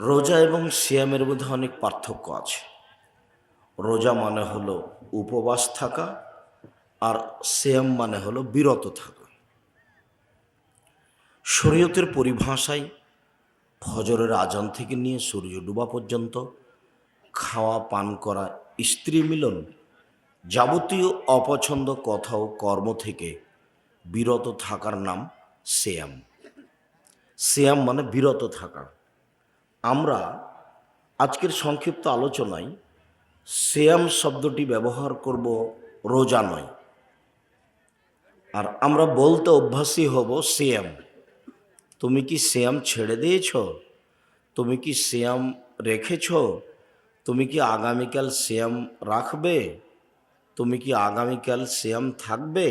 রোজা এবং সিয়ামের মধ্যে অনেক পার্থক্য আছে। রোজা মানে হলো উপবাস থাকা, আর সিয়াম মানে হলো বিরত থাকা। শরীয়তের পরিভাষায় ফজরের আজান থেকে নিয়ে সূর্য ডোবা পর্যন্ত খাওয়া পান করা, স্ত্রী মিলন, যাবতীয় অপছন্দ কথা ও কর্ম থেকে বিরত থাকার নাম সিয়াম। সিয়াম মানে বিরত থাকা। আমরা আজকের সংক্ষিপ্ত আলোচনায় সিয়াম শব্দটি ব্যবহার করব, রোজা নয়। আর আমরা বলতে অভ্যাসী হব সিয়াম। তুমি কি সিয়াম ছেড়ে দিয়েছ? তুমি কি সিয়াম রেখেছ? তুমি কি আগামীকাল সিয়াম রাখবে? তুমি কি আগামীকাল সিয়াম থাকবে?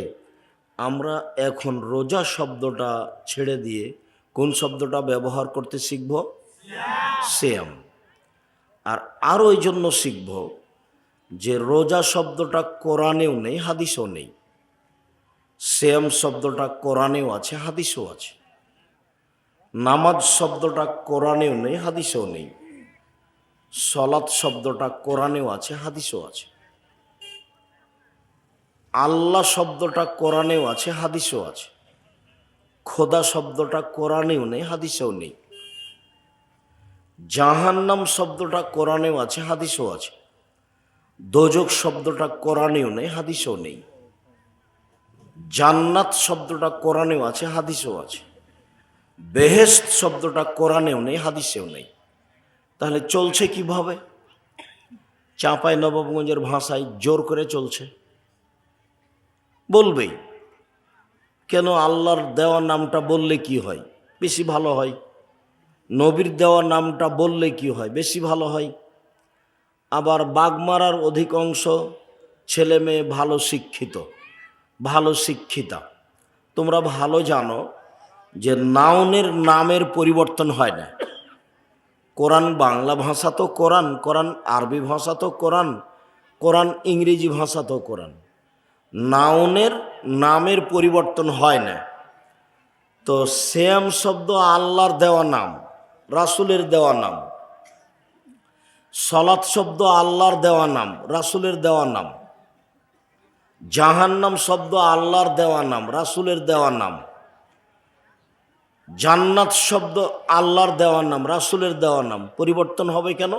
আমরা এখন রোজা শব্দটা ছেড়ে দিয়ে কোন শব্দটা ব্যবহার করতে শিখব? সিয়াম। আর আরও এই জন্য শিখব যে রোজা শব্দটা কোরআনেও নেই, হাদিসও নেই। সিয়াম শব্দটা কোরআনেও আছে, হাদিসও আছে। নামাজ শব্দটা কোরআনেও নেই, হাদিসেও নেই। সলাৎ শব্দটা কোরআনেও আছে, হাদিসেও আছে। আল্লাহ শব্দটা কোরআনেও আছে, হাদিসেও আছে। খোদা শব্দটা কোরআনেও নেই, হাদিসেও নেই। জাহান্নাম শব্দটা কোরআনেও আছে, হাদিসেও আছে। দোজক শব্দটা কোরআনেও নেই, হাদিসেও নেই। জান্নাত শব্দটা কোরআনেও আছে, হাদিসেও আছে। বেহেশত শব্দটা কোরআনেও নেই, হাদিসেও নেই। তাহলে চলছে কিভাবে? চাঁপাই নবাবগঞ্জের ভাষায় জোর করে চলছে। বলবেই কেন? আল্লাহর দেওয়া নামটা বললে কি হয়? বেশি ভালো হয়। নবীর দেওয়া নামটা বললে কি হয়? বেশি ভালো হয়। আবার বাগমারার অধিকাংশ ছেলে মেয়ে ভালো শিক্ষিত, ভালো শিক্ষিতা। তোমরা ভালো জানো যে নাউনের নামের পরিবর্তন হয় না। কোরআন বাংলা ভাষা তো কোরআন, কোরআন আরবি ভাষা তো কোরআন, কোরআন ইংরেজি ভাষা তো কোরআন। নাউনের নামের পরিবর্তন হয় না। তো সিয়াম শব্দ আল্লাহর দেওয়া নাম, রাসূলের দেওয়া নাম। সলাৎ শব্দ আল্লাহর দেওয়া নাম, রাসূলের দেওয়া নাম। জাহান্নাম শব্দ আল্লাহর দেওয়া নাম, রাসূলের দেওয়া নাম। জান্নাত শব্দ আল্লাহর দেওয়া নাম, রাসূলের দেওয়া নাম। পরিবর্তন হবে কেন?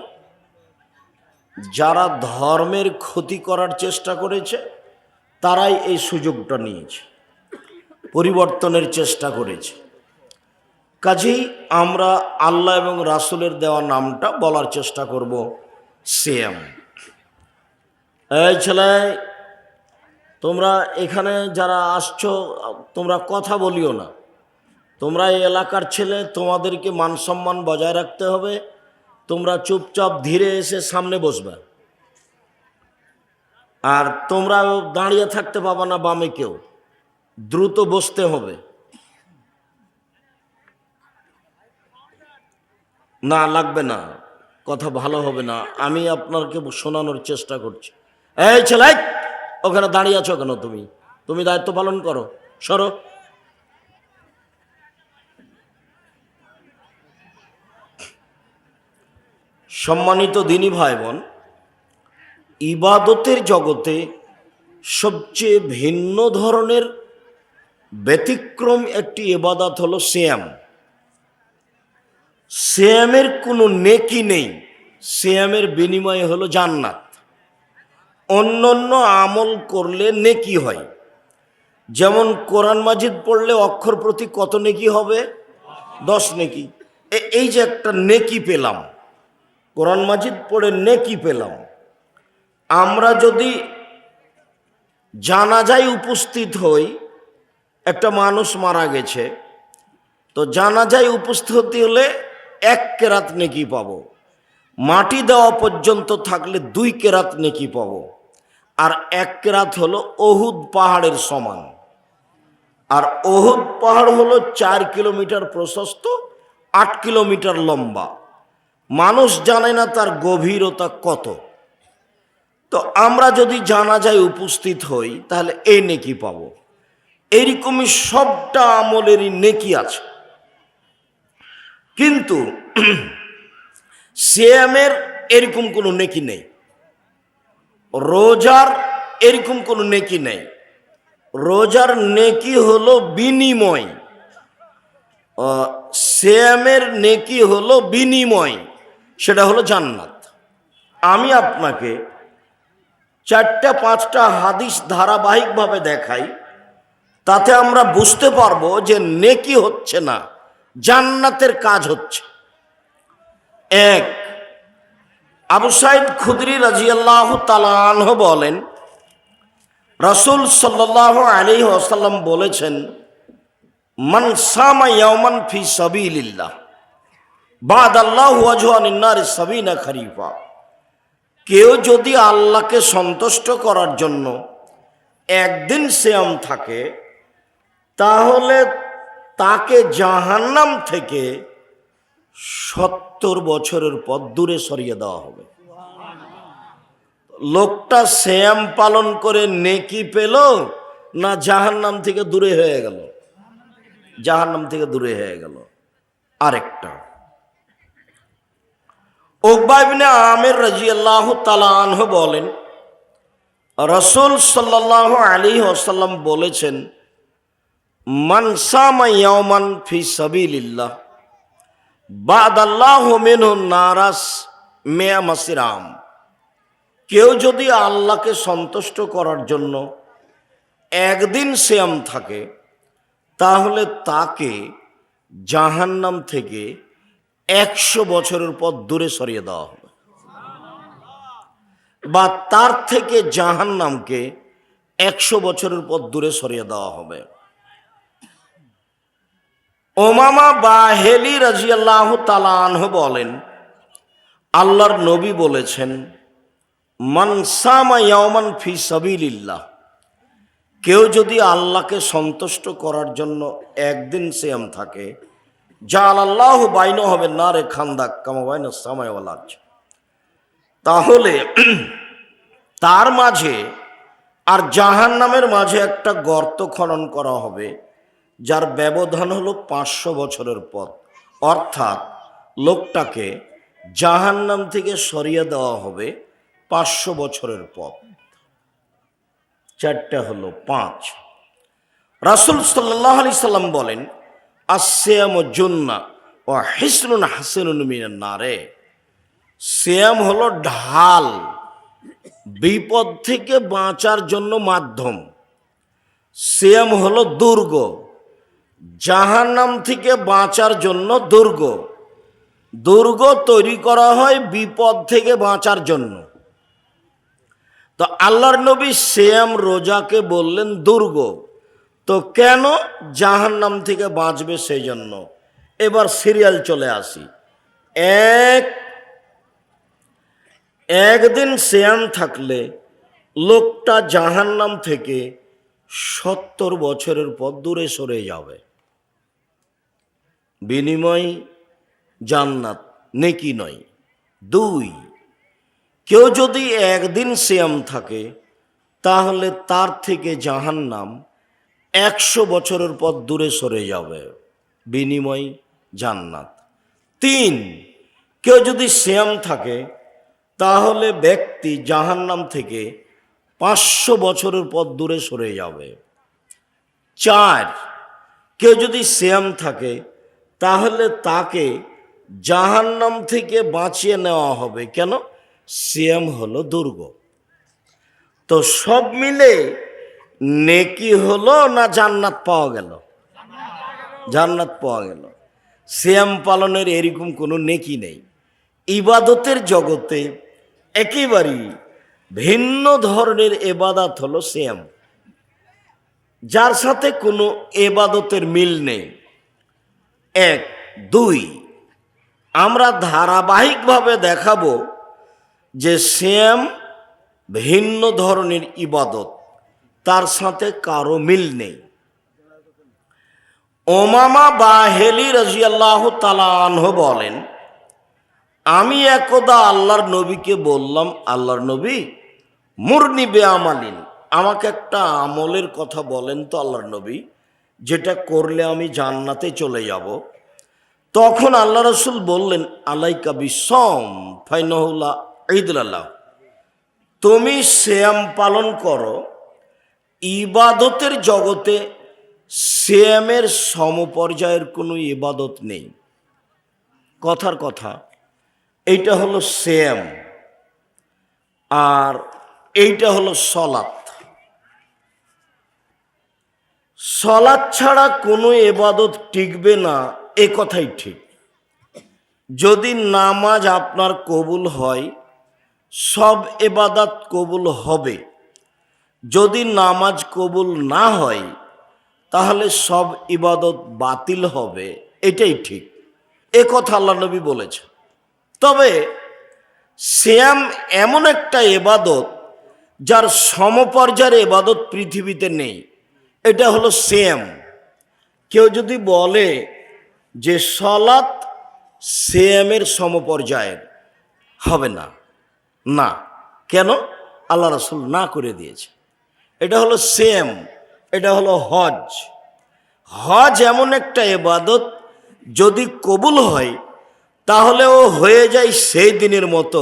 যারা ধর্মের ক্ষতি করার চেষ্টা করেছে তারাই এই সুযোগটা নিয়েছে, পরিবর্তনের চেষ্টা করেছে। কাজেই আমরা আল্লাহ এবং রাসূলের দেওয়া নামটা বলার চেষ্টা করব, সিয়াম। এই ছেলে, তোমরা এখানে যারা আসছো, তোমরা কথা বলিও না। তোমরা এই এলাকার ছেলে, তোমাদেরকে মান সম্মান বজায় রাখতে হবে। তোমরা চুপচাপ ধীরে এসে সামনে বসবে। আর তোমরা দাঁড়িয়ে থাকতে পাবা না বামে কেউ, দ্রুত বসতে হবে। না, লাগবে না, কথা ভালো হবে না। আমি আপনাকে শোনানোর চেষ্টা করছি। এই ছেলে, ওখানে দাঁড়িয়ে আছো কেন? তুমি দায়িত্ব পালন করো, সরো। সম্মানিত দিনী ভাই বোন, ইবাদতের জগতে সবচেয়ে ভিন্ন ধরনের ব্যতিক্রম একটি ইবাদত হলো সিয়াম। সিয়ামের কোনো নেকি নেই, সিয়ামের বিনিময়ে হলো জান্নাত। অন্যান্য আমল করলে নেকি হয়। যেমন কোরআন মাজিদ পড়লে অক্ষর প্রতি কত নেকি হবে? 10 নেকি। এই যে একটা নেকি পেলাম, কোরআন মাজিদ পড়ে নেকি পেলাম। আমরা যদি জানাজায় উপস্থিত হই, একটা মানুষ মারা গেছে, তো জানাজায় উপস্থিত হলে 1 কেরাত নেকি পাবো। মাটি দেওয়া পর্যন্ত থাকলে 2 কেরাত নেকি পাবো। আর 1 কেরাত হলো অহুদ পাহাড়ের সমান। আর অহুদ পাহাড় হলো 4 কিলোমিটার প্রশস্ত, 8 কিলোমিটার লম্বা। মানুষ জানে না তার গভীরতা কত। তো আমরা যদি জানাজায় উপস্থিত হই তাহলে এই নেকি পাবো। এইরকমই সবটা আমলেরই নেকি আছে। কিন্তু সিয়ামের এরকম কোনো নেকি নেই, রোজার এরকম কোনো নেকি নেই। রোজার নেকি হলো বিনিময়, সিয়ামের নেকি হলো বিনিময়, সেটা হলো জান্নাত। আমি আপনাকে 4-5টা হাদিস ধারাবাহিকভাবে দেখাই, তাতে আমরা বুঝতে পারবো যে নেকি হচ্ছে না, জান্নাতের কাজ হচ্ছে। এক, আবু সাইদ খুদরি রাদিয়াল্লাহু তাআলা আনহু বলেন, রাসূল সাল্লাল্লাহু আলাইহি ওয়াসাল্লাম বলেছেন, মান সামা ইয়াওমান ফি সাবিলিল্লাহ বাদাল্লাহু ওয়াজহু আনিন নারি সাবিনা খরিফা। কেউ যদি আল্লাহকে সন্তুষ্ট করার জন্য একদিন সিয়াম থাকে, তাহলে তাকে জাহান্নাম থেকে 70 বছরের পথ দূরে সরিয়ে দেওয়া হবে। লোকটা সিয়াম পালন করে নেকি পেল না জাহান্নাম থেকে দূরে হয়ে গেল? জাহান্নাম থেকে দূরে হয়ে গেল। আরেকটা, উকবা ইবনে আমির রাদিয়াল্লাহু তাআলা আনহু বলেন, রাসূল সাল্লাল্লাহু আলাইহি ওয়াসাল্লাম বলেছেন, মান সামা ইয়াওমান ফি সাবিলিল্লাহ বাদাল্লাহু মিনহু নারাস মিয়া মাসিরাম। কেউ যদি আল্লাহকে সন্তুষ্ট করার জন্য একদিন সিয়াম থাকে, তাহলে তাকে জাহান্নাম থেকে 100 বছরের পথ দূরে সরিয়ে দেওয়া হবে, বা তার থেকে জাহান্নামকে 100 বছরের পথ দূরে সরিয়ে দেওয়া হবে। উমামা বাহিলি রাদিয়াল্লাহু তাআলা আনহু বলেন, আল্লাহর নবী বলেছেন, মান সামা ইয়াওমান ফি সাবিলিল্লাহ, কেউ যদি আল্লাহকে সন্তুষ্ট করার জন্য একদিন সিয়াম থাকে, জাআলাল্লাহু বাইনাহু ওয়া নারে খান্দাক কামা বাইনাস সামাই ওয়াল আরজ, তাহলে তার মাঝে আর জাহান্নামের মাঝে একটা গর্ত খনন করা হবে, যার ব্যবধান হলো 500 বছরের পথ। অর্থাৎ লোকটাকে জাহান্নাম থেকে সরিয়ে দেওয়া হবে 500 বছরের পথ। 4টা হলো 5। রাসূল সাল্লাল্লাহু আলাইহি সাল্লাম বলেন, আসসিয়ামু জুন্নাহ ওয়া হিসনুন হাসানুন মিনান নারে। সিয়াম হলো ঢাল, বিপদ থেকে বাঁচার জন্য মাধ্যম। সিয়াম হলো দুর্গ, জাহান্নাম থেকে বাঁচার জন্য দুর্গ। দুর্গ তৈরি করা হয় বিপদ থেকে বাঁচার জন্য। তো আল্লাহর নবী সিয়াম রোজাকে বললেন দুর্গ, তো কেন? জাহান্নাম থেকে বাঁচবে সেই জন্য। এবার সিরিয়াল চলে আসি। একদিন সিয়াম থাকলে লোকটা জাহান্নাম থেকে 70 বছরের পর দূরে সরে যাবে, বিনিময় জান্নাত, নেকি নয়। 2, কেউ যদি একদিন সিয়াম থাকে, তাহলে তার থেকে জাহান্নাম 100 বছরের পর দূরে সরে যাবে, বিনিময় জান্নাত। 3, কেউ যদি সিয়াম থাকে, তাহলে ব্যক্তি জাহান্নাম থেকে 500 বছরের পর দূরে সরে যাবে। 4, কেউ যদি সিয়াম থাকে, তাহলে তাকে জাহান্নাম থেকে বাঁচিয়ে নেওয়া হবে। কেন? সিয়াম হলো দুর্গ। তো সব মিলে নেকি হলো না জান্নাত পাওয়া গেল? জান্নাত পাওয়া গেল। সিয়াম পালনের এরকম কোনো নেকি নেই। ইবাদতের জগতে একেবারেই ভিন্ন ধরনের এবাদত হলো সিয়াম, যার সাথে কোনো এবাদতের মিল নেই। 1, 2, আমরা ধারাবাহিকভাবে দেখাবো যে সিয়াম ভিন্ন ধরনের ইবাদত, তার সাথে কারো মিল নেই। উমামা বাহিলি রাদিয়াল্লাহু তাআলা আনহু বলেন, আমি একদা আল্লাহর নবীকে বললাম, আল্লাহর নবী, মুরনি বেআমালিন, আমাকে একটা আমলের কথা বলেন তো আল্লাহর নবী, যেটা করলে আমি জান্নাতে চলে যাব। তখন আল্লাহ রসুল বললেন, আলাইকা বিসম ফাইনাহুল্লা ঈদুল্লাহ, তুমি সিয়াম পালন করো। ইবাদতের জগতে সিয়ামের সমপর্যায়ের কোনো ইবাদত নেই। কথার কথা, এইটা হলো সিয়াম আর এইটা হলো সলাত। সলাত ছাড়া কোনো ইবাদত টিকবে না, এ কথাই ঠিক। যদি নামাজ আপনার কবুল হয়, সব ইবাদত কবুল হবে। যদি নামাজ কবুল না হয়, তাহলে সব ইবাদত বাতিল হবে, এটাই ঠিক। এ কথা আল্লাহ নবী বলেছে। তবে সিয়াম এমন একটা ইবাদত যার সমপর্যায়ের ইবাদত পৃথিবীতে নেই, এটা হলো সিয়াম। কেউ যদি বলে যে সালাত সিয়ামের সমপর্যায়ের, হবে না। না, কেন? আল্লাহ রাসূল না করে দিয়েছে। এটা হলো সিয়াম, এটা হলো হজ। হজ এমন একটা ইবাদত, যদি কবুল হয় তাহলে ও হয়ে যায় সেই দিনের মতো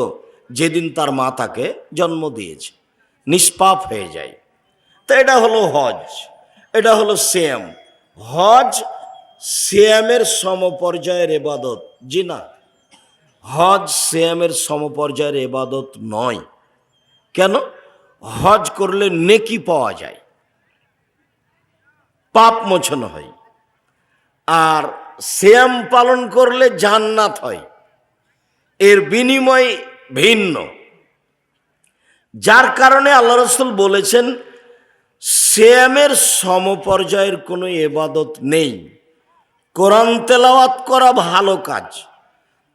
যেদিন তার মা তাকে জন্ম দিয়েছে, নিষ্পাপ হয়ে যায়। তো এটা হলো হজ, এটা হলো সিয়াম। হজ সিয়ামের সমপর্যায়ের ইবাদত? জি না, হজ সিয়ামের সমপর্যায়ের ইবাদত নয়। কেন? হজ করলে নেকি পাওয়া যায়, পাপ মোচন হয়। আর সিয়াম পালন করলে জান্নাত হয়, এর বিনিময় ভিন্ন। যার কারণে আল্লাহ রাসূল বলেছেন সিয়ামের সমপর্যায়ের কোনো ইবাদত নেই। কোরআন তেলাওয়াত করা ভালো কাজ,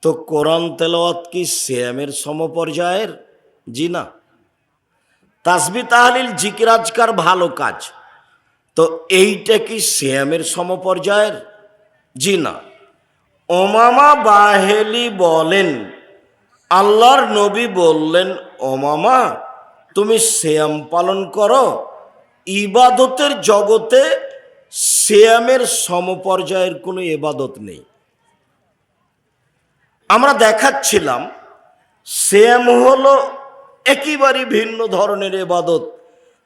তো কোরআন তেলাওয়াত কি সিয়ামের সমপর্যায়ের? জি না। তাসবিহ তাহলিল জিকির আজকার ভালো কাজ, তো এইটা কি সিয়ামের সমপর্যায়ের? জি না। ওমামা বাহেলি বলেন, আল্লাহর নবী বললেন, ওমামা তুমি সিয়াম পালন করো। ইবাদতের জগতে সিয়ামের সমপর্যায়ের কোনো ইবাদত নেই। আমরা দেখাচ্ছিলাম সিয়াম হলো একেবারে ভিন্ন ধরনের ইবাদত,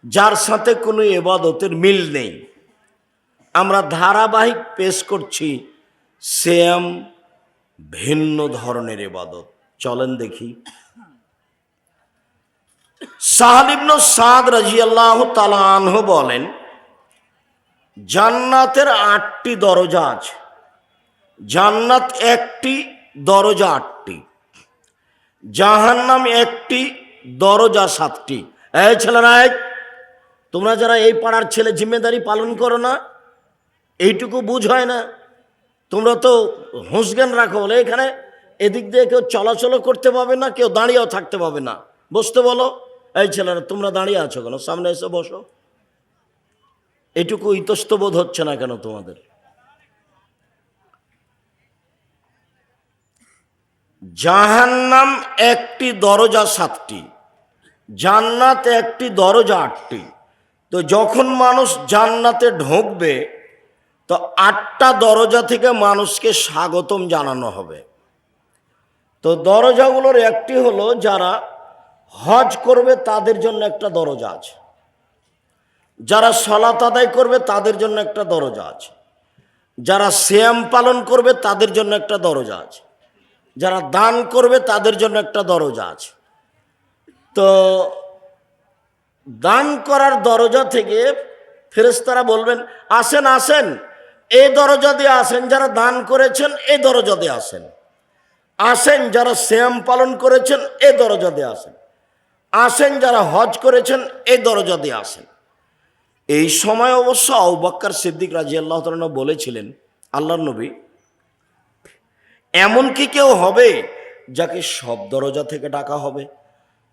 যার সাথে কোনো ইবাদতের মিল নেই। আমরা ধারাবাহিক পেশ করছি সিয়াম ভিন্ন ধরনের ইবাদত। চলেন দেখি। সাহল ইবনে সাদ রাদিয়াল্লাহু তাআলা আনহু বলেন, জান্নাতের 8টি দরজা আছে। জান্নাত একটি, দরজা 8টি। জাহান্নাম একটি, দরজা 7টি। এই ছেলেরা, তোমরা যারা এই পাড়ার ছেলে জিম্মেদারি পালন করো না, এইটুকু বুঝ হয় না? তোমরা তো হুঁশজ্ঞান রাখো বলে এখানে এদিক দিয়ে কেউ চলাচল করতে পাবে না, কেউ দাঁড়িয়েও থাকতে পাবে না। বসতে বলো। এই ছেলেরা, তোমরা দাঁড়িয়ে আছো কেন? সামনে এসে বসো। এটুকু ইতস্তবোধ হচ্ছে না কেন তোমাদের? জাহান্নাম একটি, দরজা 7টি। জান্নাত একটি, দরজা 8টি। তো যখন মানুষ জান্নাতে ঢুকবে, তো 8টা দরজা থেকে মানুষকে স্বাগতম জানানো হবে। তো দরজাগুলোর একটি হলো, যারা হজ করবে তাদের জন্য একটা দরজা আছে, যারা সালাত আদায় করবে তাদের জন্য একটা দরজা আছে, যারা সিয়াম পালন করবে তাদের জন্য একটা দরজা আছে, যারা দান করবে তাদের জন্য একটা দরজা আছে। তো দান করার দরজা থেকে ফেরেশতারা বলবেন, আসেন আসেন, এই দরজা দিয়ে আসেন যারা দান করেছেন, এই দরজা দিয়ে আসেন। আসেন যারা সিয়াম পালন করেছেন, এই দরজা দিয়ে আসেন। আসেন যারা হজ করেছেন, এই দরজা দিয়ে আসেন। এই সময় অবশ্য আবু বকর সিদ্দিক রাদিয়াল্লাহু তাআলা বলেছিলেন, আল্লাহর নবী, এমন কি কেউ হবে যাকে সব দরজা থেকে ডাকা হবে?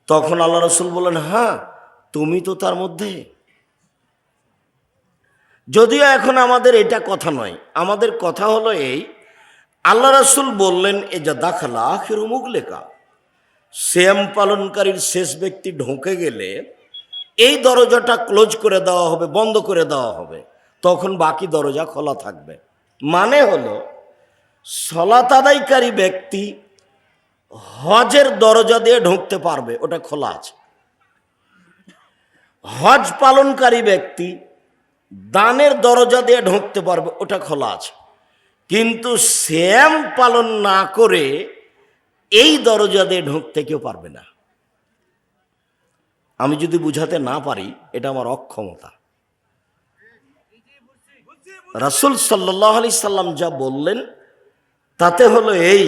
তখন আল্লাহ রাসূল বললেন, হ্যাঁ, তুমি তো তার মধ্যে। যদিও এখন আমাদের এটা কথা নয়, আমাদের কথা হলো এই, আল্লাহ রাসূল বললেন, এ যা দাখালা আখিরু মুগলিকা, সিয়াম পালনকারীর শেষ ব্যক্তি ঢুকে গেলে এই দরজাটা ক্লোজ করে দেওয়া হবে, বন্ধ করে দেওয়া হবে, তখন বাকি দরজা খোলা থাকবে। মানে হলো সালাত আদায়কারী ব্যক্তি হজের দরজা দিয়ে ঢুকতে পারবে, ওটা খোলা আছে। হজ পালনকারী ব্যক্তি দানের দরজা দিয়ে ঢুকতে পারবে, ওটা খোলা আছে। কিন্তু সিয়াম পালন না করে এই দরজা দিয়ে ঢুকতে কেউ পারবে না। আমি যদি বুঝাতে না পারি, এটা আমার অক্ষমতা। রাসূল সাল্লাল্লাহু আলাইহি সাল্লাম যা বললেন তাতে হলো এই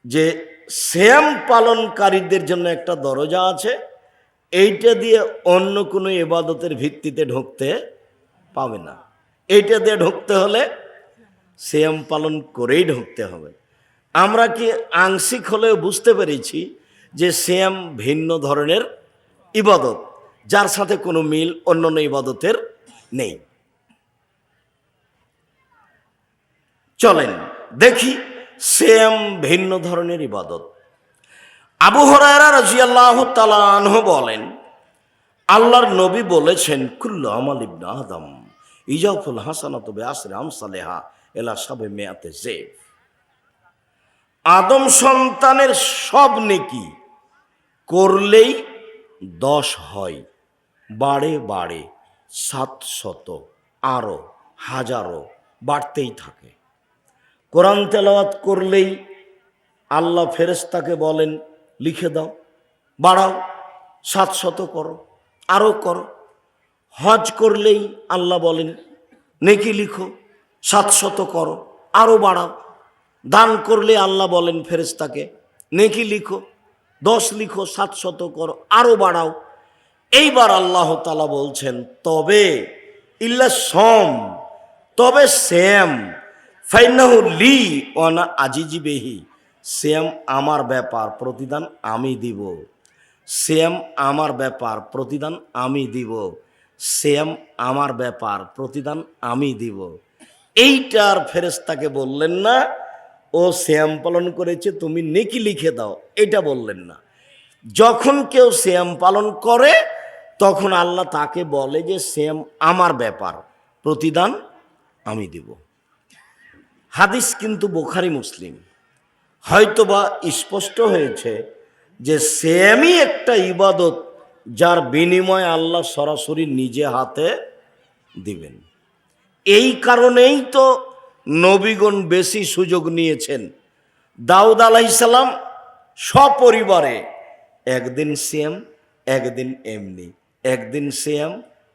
যে সিয়াম পালনকারীদের জন্য একটা দরজা আছে, এইটা দিয়ে অন্য কোনো ইবাদতের ভিত্তিতে ঢুকতে পাবে না। এইটা দিয়ে ঢুকতে হলে সিয়াম পালন করেই ঢুকতে হবে। আমরা কি আংশিক হলেও বুঝতে পেরেছি যে সিয়াম ভিন্ন ধরনের ইবাদত, যার সাথে কোনো মিল অন্যান্য ইবাদতের নেই। চলেন দেখি সিয়াম ভিন্ন ধরনের ইবাদত। আবু হুরায়রা রাদিয়াল্লাহু তাআলা আনহু বলেন, আল্লাহর নবী বলেছেন, কুল্লু আমাল ইবনে আদম ইজাফুল হাসানাতু বিআশরি আমসালিহা ইলা সাবমিয়াতি যায়ফ। আদম সন্তানের সব নেকি করলেই 10 হয়, বাড়ে বাড়ে 700, আরো হাজারো বাড়তেই থাকে। কোরআন তেলাওয়াত করলেই আল্লাহ ফেরেশতাকে বলেন লিখে দাও, বাড়াও, 700 করো, আরো করো। হজ করলেই আল্লাহ বলেন নেকি লিখো, 700 করো, আরো বাড়াও। দান করলে আল্লাহ বলেন ফেরেশতাকে নেকি লিখো, 10 লিখো, 700 করো, আরো বাড়াও। এইবার আল্লাহ তাআলা বলছেন, তবে ইল্লা সম, তবে সিয়াম, ফাইন্নাহু লি ওয়া আনা আজিজি বিহি, সিয়াম আমার ব্যাপার, প্রতিদান আমি দিব। সিয়াম আমার ব্যাপার, প্রতিদান আমি দিব। সিয়াম আমার ব্যাপার, প্রতিদান আমি দিব। এইটার ফেরেশতাকে বললেন না ও সিয়াম পালন করেছে তুমি নেকি লিখে দাও, এটা বললেন না। যখন কেউ সিয়াম পালন করে তখন আল্লাহ তাকে বলে যে সিয়াম আমার ব্যাপার, প্রতিদান আমি দিব। হাদিস কিন্তু বুখারী মুসলিম। হয়তোবা স্পষ্ট হয়েছে যে সিয়ামই একটা ইবাদত যার বিনিময় আল্লাহ সরাসরি নিজে হাতে দিবেন। এই কারণেই তো নবীগণ বেশি সুযোগ নিয়েছেন। দাউদ আলাইহিস সালাম সপরিবারে একদিন সিয়াম, একদিন এমনি, একদিন সিয়াম,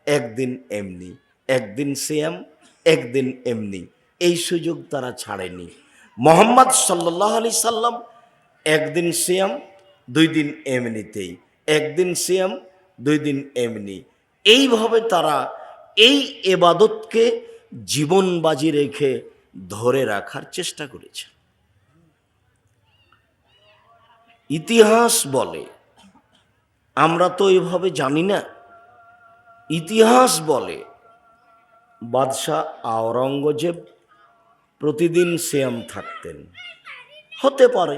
একদিন এমনি, একদিন সিয়াম, একদিন এমনি, এই সুযোগ তারা ছাড়েনি। মুহাম্মদ সাল্লাল্লাহু আলাইহি সাল্লাম একদিন সিয়াম, 2 দিন এমনিতেই, একদিন সিয়াম, 2 দিন এমনি, এইভাবে তারা এই ইবাদতকে জীবন বাজি রেখে ধরে রাখার চেষ্টা করেছে। ইতিহাস বলে, আমরা তো এইভাবে জানি না, ইতিহাস বলে বাদশাহ আওরঙ্গজেব প্রতিদিন সিয়াম থাকতেন। হতে পারে,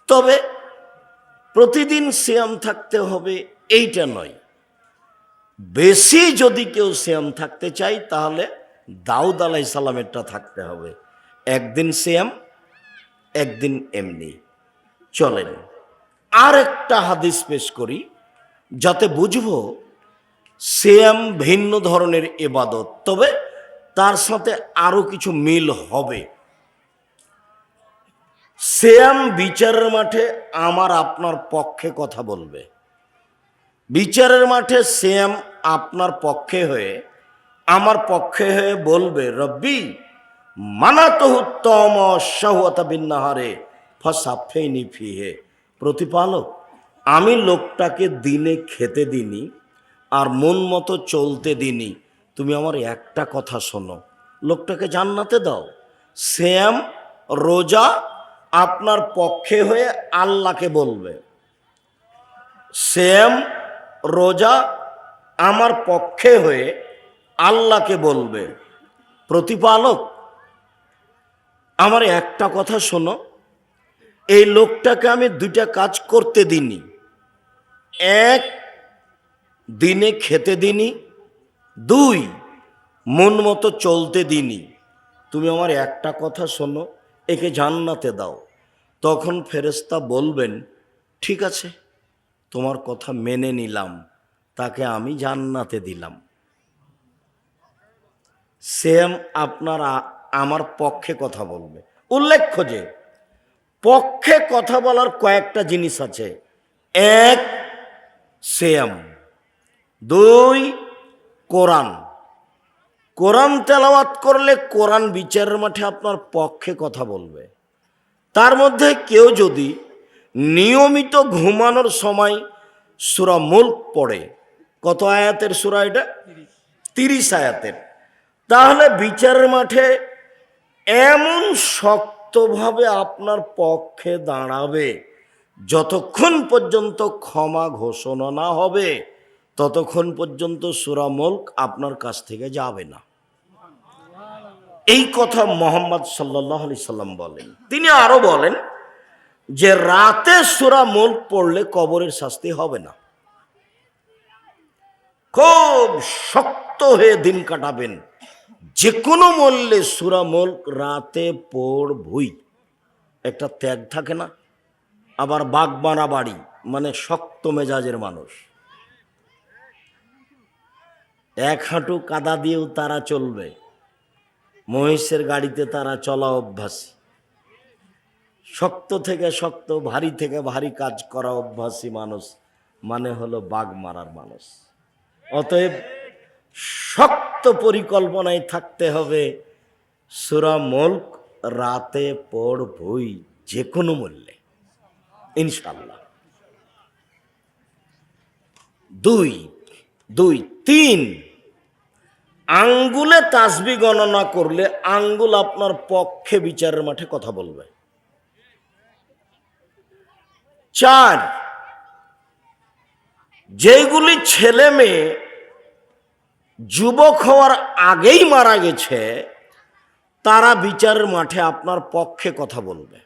তবে প্রতিদিন সিয়াম থাকতে হবে এইটা নয়। বেশি যদি কেউ সিয়াম থাকতে চায় তাহলে দাউদ আলাইহিস সালামেরটা থাকতে হবে, একদিন সিয়াম, একদিন এমনি। চলেন আর একটা হাদিস পেশ করি যাতে বুঝবো সিয়াম ভিন্ন ধরনের ইবাদত, তবে তার সাথে আরো কিছু মিল হবে। সিয়াম বিচারের মাঠে আমার আপনার পক্ষে কথা বলবে। বিচারের মাঠে সিয়াম আপনার পক্ষে হয়ে, আমার পক্ষে হয়ে বলবে, রব্বি মানাতহু তম শাহওয়াতা বিন্নাহারে ফাসাফাইনি ফিহে, প্রতিপালক আমি লোকটাকে দিনে খেতে দিনি আর মন মতো চলতে দিনি, তুমি আমার একটা কথা শোনো, লোকটাকে জান্নাতে দাও। সিয়াম রোজা আপনার পক্ষে হয়ে আল্লাহকে বলবে, সিয়াম রোজা আমার পক্ষে হয়ে আল্লাহকে বলবে, প্রতিপালক আমার একটা কথা শোনো, এই লোকটাকে আমি 2টা কাজ করতে দিনি, 1 দিনে খেতে দিনি, 2 মন মতো চলতে দিনি, তুমি আমার একটা কথা শোনো, একে জান্নাতে দাও। তখন ফেরেশতা বলবেন, ঠিক আছে, তোমার কথা মেনে নিলাম, তাকে আমি জান্নাতে দিলাম। সেম আপনার আমার পক্ষে কথা বলবে। উল্লেখ্য যে পক্ষে কথা বলার কয়েকটা জিনিস আছে। এক, সেম। দুই, কোরআন। কোরআন তেলাওয়াত করলে কোরআন বিচারের মাঠে আপনার পক্ষে কথা বলবে। তার মধ্যে কেউ যদি নিয়মিত ঘুমানোর সময় সূরা মুলক পড়ে, কত আয়াতের সূরা এটা? 30 আয়াতের। তাহলে বিচারের মাঠে এমন শক্তভাবে আপনার পক্ষে দাঁড়াবে, যতক্ষণ পর্যন্ত ক্ষমা ঘোষণা না হবে ততক্ষণ পর্যন্ত সূরা মুলক আপনার কাছ থেকে যাবে না। এই কথা মুহাম্মদ সাল্লাল্লাহু আলাইহি সাল্লাম বলেন। তিনি আরো বলেন যে রাতে সূরা মুলক পড়লে কবরের শাস্তি হবে না। খুব শক্ত হয়ে দিন কাটাবেন, যে কোনো মূল্যে সূরা মুলক রাতে পড়বই। একটা ত্যাগ থাকে না, আবার বাগমারা বাড়ি, মানে শক্ত মেজাজের মানুষ। এক হাঁটু কাদা দিয়েও তারা চলবে, মহিষের গাড়িতে তারা চলা অভ্যাসী। শক্ত থেকে শক্ত, ভারী থেকে ভারী কাজ করা অভ্যাসী মানুষ মানে হলো বাগ মারার মানুষ। অতএব শক্ত পরিকল্পনায় থাকতে হবে, সূরা মুলক রাতে পড়বই যে কোনো মূল্যে, ইনশাআল্লাহ। দুই, তিন, আঙ্গুলে তাসবিহ গণনা করলে আঙ্গুল আপনার পক্ষে বিচারের মাঠে কথা বলবে। 4, যেগুলি ছেলে মেয়ে যুবক হওয়ার আগেই মারা গেছে, তারা বিচারের মাঠে আপনার পক্ষে কথা বলবে।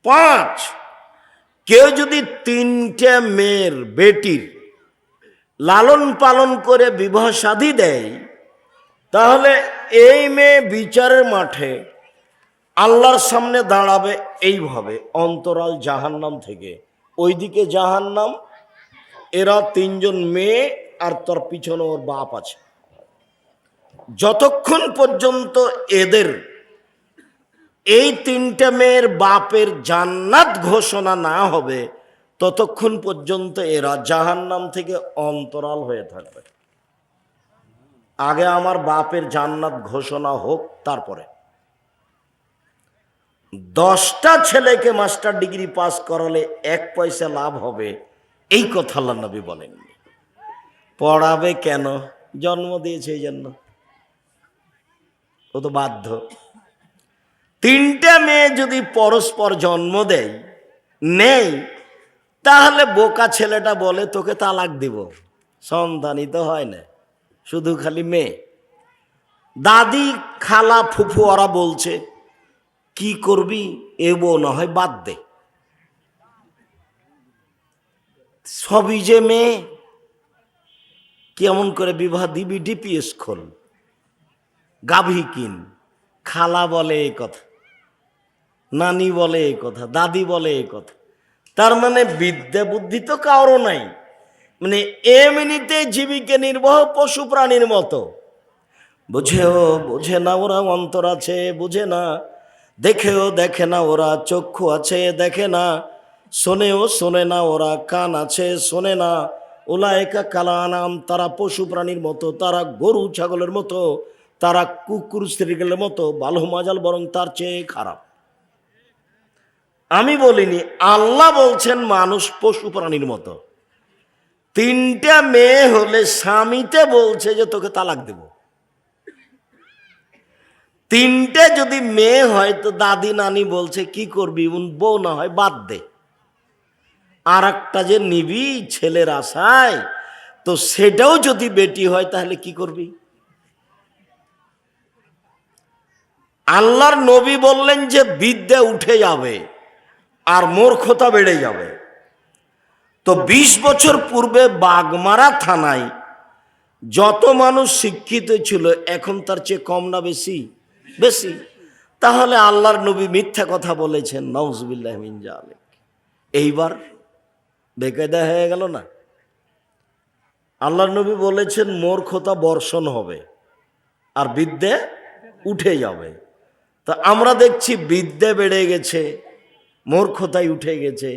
5, কেউ যদি 3টে মেয়ের বেটির লালন পালন করে বিবাহ শাদী দেয়, তাহলে এই মেয়ে বিচারের মাঠে আল্লাহর সামনে দাঁড়াবে এইভাবে, অন্তরাল জাহান্নাম থেকে। ওইদিকে জাহান্নাম, এরা 3জন মেয়ে, আর তার পিছনে ওর বাপ আছে। যতক্ষণ পর্যন্ত এদের এই 3টে মেয়ের বাপের জান্নাত ঘোষণা না হবে ততক্ষণ পর্যন্ত এরা জাহান্নাম থেকে অন্তরাল হয়ে থাকবে। আগে আমার বাপের জান্নাত ঘোষণা হোক, তারপরে। 10টা ছেলেকে মাস্টার ডিগ্রি পাস করালে 1 পয়সা লাভ হবে, এই কথা আল্লাহ নবী বলেননি। পড়াবে কেন? জন্ম দিয়েছে এই জন্য, ও তো বাধ্য। 3টে মেয়ে যদি পরস্পর জন্ম দেয় নেই, তাহলে বোকা ছেলেটা বলে তোকে তালাক দিব, সন্তানই তো হয় না, শুধু খালি মেয়ে। দাদি, খালা, ফুফু ওরা বলছে কি করবি, এ বউ না হয় বাদ দে, সবই যে মেয়ে, কেমন করে বিবাহ দিবি, ডিপিএস খোল, গাভী কিন। খালা বলে এই কথা, নানি বলে এই কথা, দাদি বলে এই কথা। তার মানে বিদ্যা বুদ্ধি তো কারো নাই, মানে এমনিতে জীবিকা নির্বাহ পশু প্রাণীর মতো। বুঝেও বুঝে না ওরা, অন্তর আছে বুঝে না, দেখেও দেখে না ওরা, চক্ষু আছে দেখে না, শোনেও শোনে না ওরা, কান আছে শোনে না। উলায়েকা কাল আনাম, তারা পশু প্রাণীর মতো, তারা গরু ছাগলের মতো, তারা কুকুর শ্রীগেলের মতো, বালহ মাজাল বরং তার চেয়ে খারাপ। আমি বলিনি, আল্লাহ বলছেন মানুষ পশু প্রাণীর মতো। 3টে মেয়ে হলে স্বামীতে বলছে যে তোকে তালাক দেব। 3টে যদি মেয়ে হয় তো দাদি নানি বলছে কি করবি, বউ না হয় বাদ দে। আর একটা যে নিবি ছেলের আশায়, তো সেটাও যদি বেটি হয় তাহলে কি করবি? আল্লাহর নবী বললেন যে বিদ্যা উঠে যাবে আর মূর্খতা বেড়ে যাবে। তো 20 বছর পূর্বে বাগমারা থানায় যত মানুষ শিক্ষিত ছিল এখন তার চেয়ে কম না বেশি? বেশি। তাহলে আল্লাহর নবী মিথ্যা কথা বলেছেন, নাউজুবিল্লাহ মিন জালিক। এইবার বেকায়দা হয়ে গেল না? আল্লাহর নবী বলেছেন মূর্খতা বর্ষণ হবে আর বিদ্যে উঠে যাবে। তো আমরা দেখছি বিদ্যে বেড়ে গেছে, মূর্খতাই উঠে গেছে।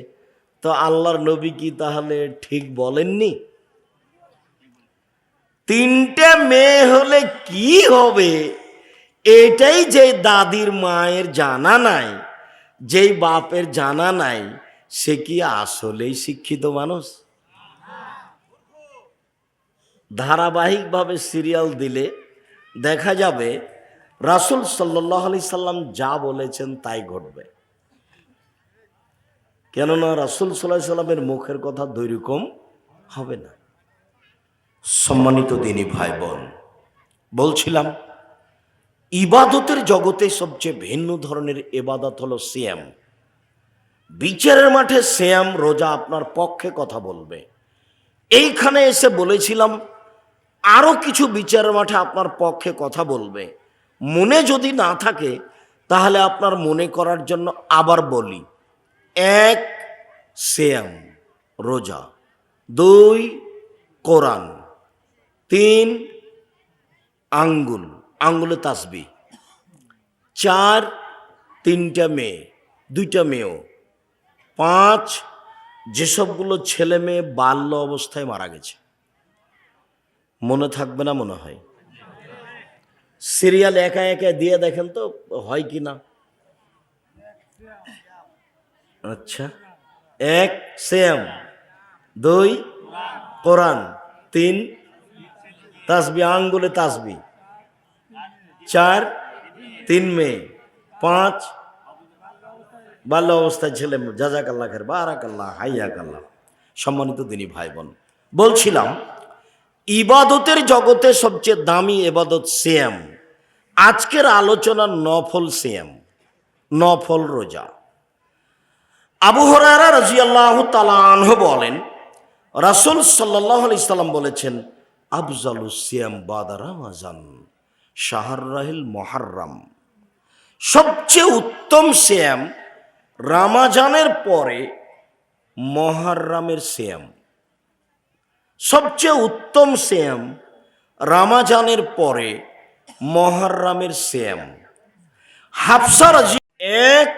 তো আল্লাহর নবী কি তাহলে ঠিক বলেননি? তিনটে মেয়ে হলে কি হবে, এটাই যে দাদির মায়ের জানা নাই, যেই বাপের জানা নাই, সে কি আসলেই শিক্ষিত মানুষ? ধারাবাহিকভাবে সিরিয়াল দিলে দেখা যাবে রাসূল সাল্লাল্লাহু আলাইহি সাল্লাম যা বলেছেন তাই ঘটবে। কেননা রাসূল সাল্লাল্লাহু আলাইহি সাল্লামের মুখের কথা দুই রকম হবে না। সম্মানিত দিনী ভাই বোন, বলছিলাম ইবাদতের জগতে সবচেয়ে ভিন্ন ধরনের ইবাদত হলো সিয়াম। বিচারের মাঠে সিয়াম রোজা আপনার পক্ষে কথা বলবে। এইখানে এসে বলেছিলাম আরও কিছু বিচারের মাঠে আপনার পক্ষে কথা বলবে। মনে যদি না থাকে তাহলে আপনার মনে করার জন্য আবার বলি। এক, সিয়াম রোজা। দুই, কোরআন। তিন, আঙ্গুলে তাসবিহ। চার, তিনটা মেয়ে, দুইটা মেয়েও। পাঁচ, যেসবগুলো ছেলে মেয়ে বাল্য অবস্থায় মারা গেছে। মনে থাকবে না মনে হয়? সিরিয়াল একা একা দিয়ে দেখেন তো হয় কি না। আচ্ছা, এক সিয়াম, দুই কোরআন, তিন তাসবিহ, আঙ্গুলে তাসবিহ। চার, তিন মেয়ে। পাঁচ, বাল্য অবস্থায় ছেলে। জাযাকাল্লাহ খায়ের, বারাকাল্লাহ, হাইয়াকাল্লাহ। সম্মানিত দিনী ভাই বোন, বলছিলাম ইবাদতের জগতে সবচেয়ে দামি ইবাদত সিয়াম। আজকের আলোচনা নফল সিয়াম, নফল রোজা। আবু হুরায়রা রাদিয়াল্লাহু তাআলা আনহু বলেন রাসূল সাল্লাল্লাহু আলাইহি সাল্লাম বলেছেন আফজালুস সিয়াম বাদা রমাজান শাহরুল মুহররম। সবচেয়ে উত্তম সিয়াম রমজানের পরে মুহররমের সিয়াম। সবচেয়ে উত্তম সিয়াম রমজানের পরে মুহররমের সিয়াম। হাফসা রাদিয়াল্লাহু এক,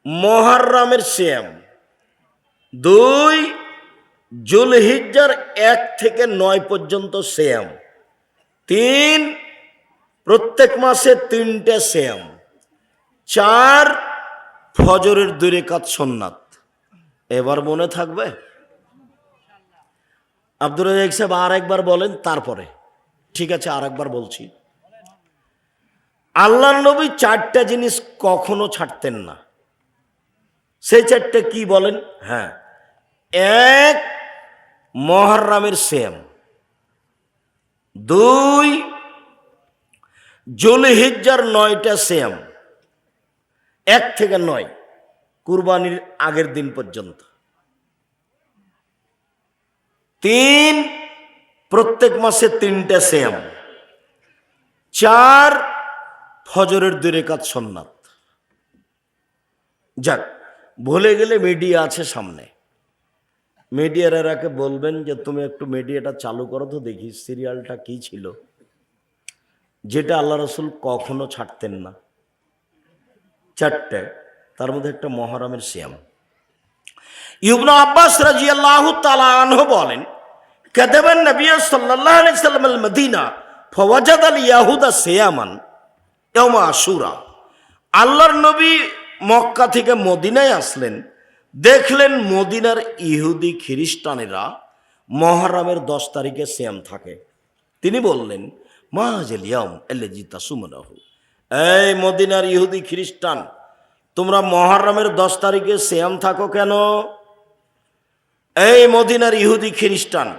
মুহররমের সিয়াম। দুই, যুলহিজ্জার 1 থেকে 9 পর্যন্ত সিয়াম। তিন, প্রত্যেক মাসে 3টে সিয়াম। চার, ফজরের 2 রাকাত সুন্নাত। এবার মনে থাকবে? আব্দুর রাজ্জাক সাহেব আর একবার বলেন, তারপরে। ঠিক আছে, আর একবার বলছি। আল্লাহর নবী 4টা জিনিস কখনো ছাড়তেন না। সেই 4টে কি বলেন? হ্যাঁ, এক, মুহররমের সিয়াম। দুই, যুলহিজ্জার 9টা সিয়াম, 1 থেকে 9, কুরবানির আগের দিন পর্যন্ত। তিন, প্রত্যেক মাসে 3টে সিয়াম। চার, ফজরের 2 রাকাত সুন্নাত। যাক, ভুলে গেলে মিডিয়া আছে সামনে, মিডিয়ারাকে বলবেন যে তুমি একটু মিডিয়াটা চালু করো তো দেখি সিরিয়ালটা কি ছিল, যেটা আল্লাহ রাসূল কখনো ছাড়তেন না। 4টে, তার মধ্যে একটা মুহররমের সিয়াম। ইবনে আব্বাস রাদিয়াল্লাহু তাআলা আনহু বলেন কাদাবান নবী সাল্লাল্লাহু আলাইহি সাল্লাম আল মদিনা ফাওয়াজাদ আল ইয়াহুদা সিয়ামান ইয়াউমা আশুরা। আল্লাহর নবী মক্কা থেকে মদিনায় আসলেন, দেখলেন মদিনার ইহুদি খ্রিস্টানেরা মুহররমের 10 তারিখে সিয়াম থাকে। তিনি বললেন মা হাযাল ইয়াউম আল্লাযী তাসুমুনাহু। এই মদিনার ইহুদি খ্রিস্টান, তোমরা মুহররমের 10 তারিখে সিয়াম থাকো কেন? এই মদিনার ইহুদি খ্রিস্টান,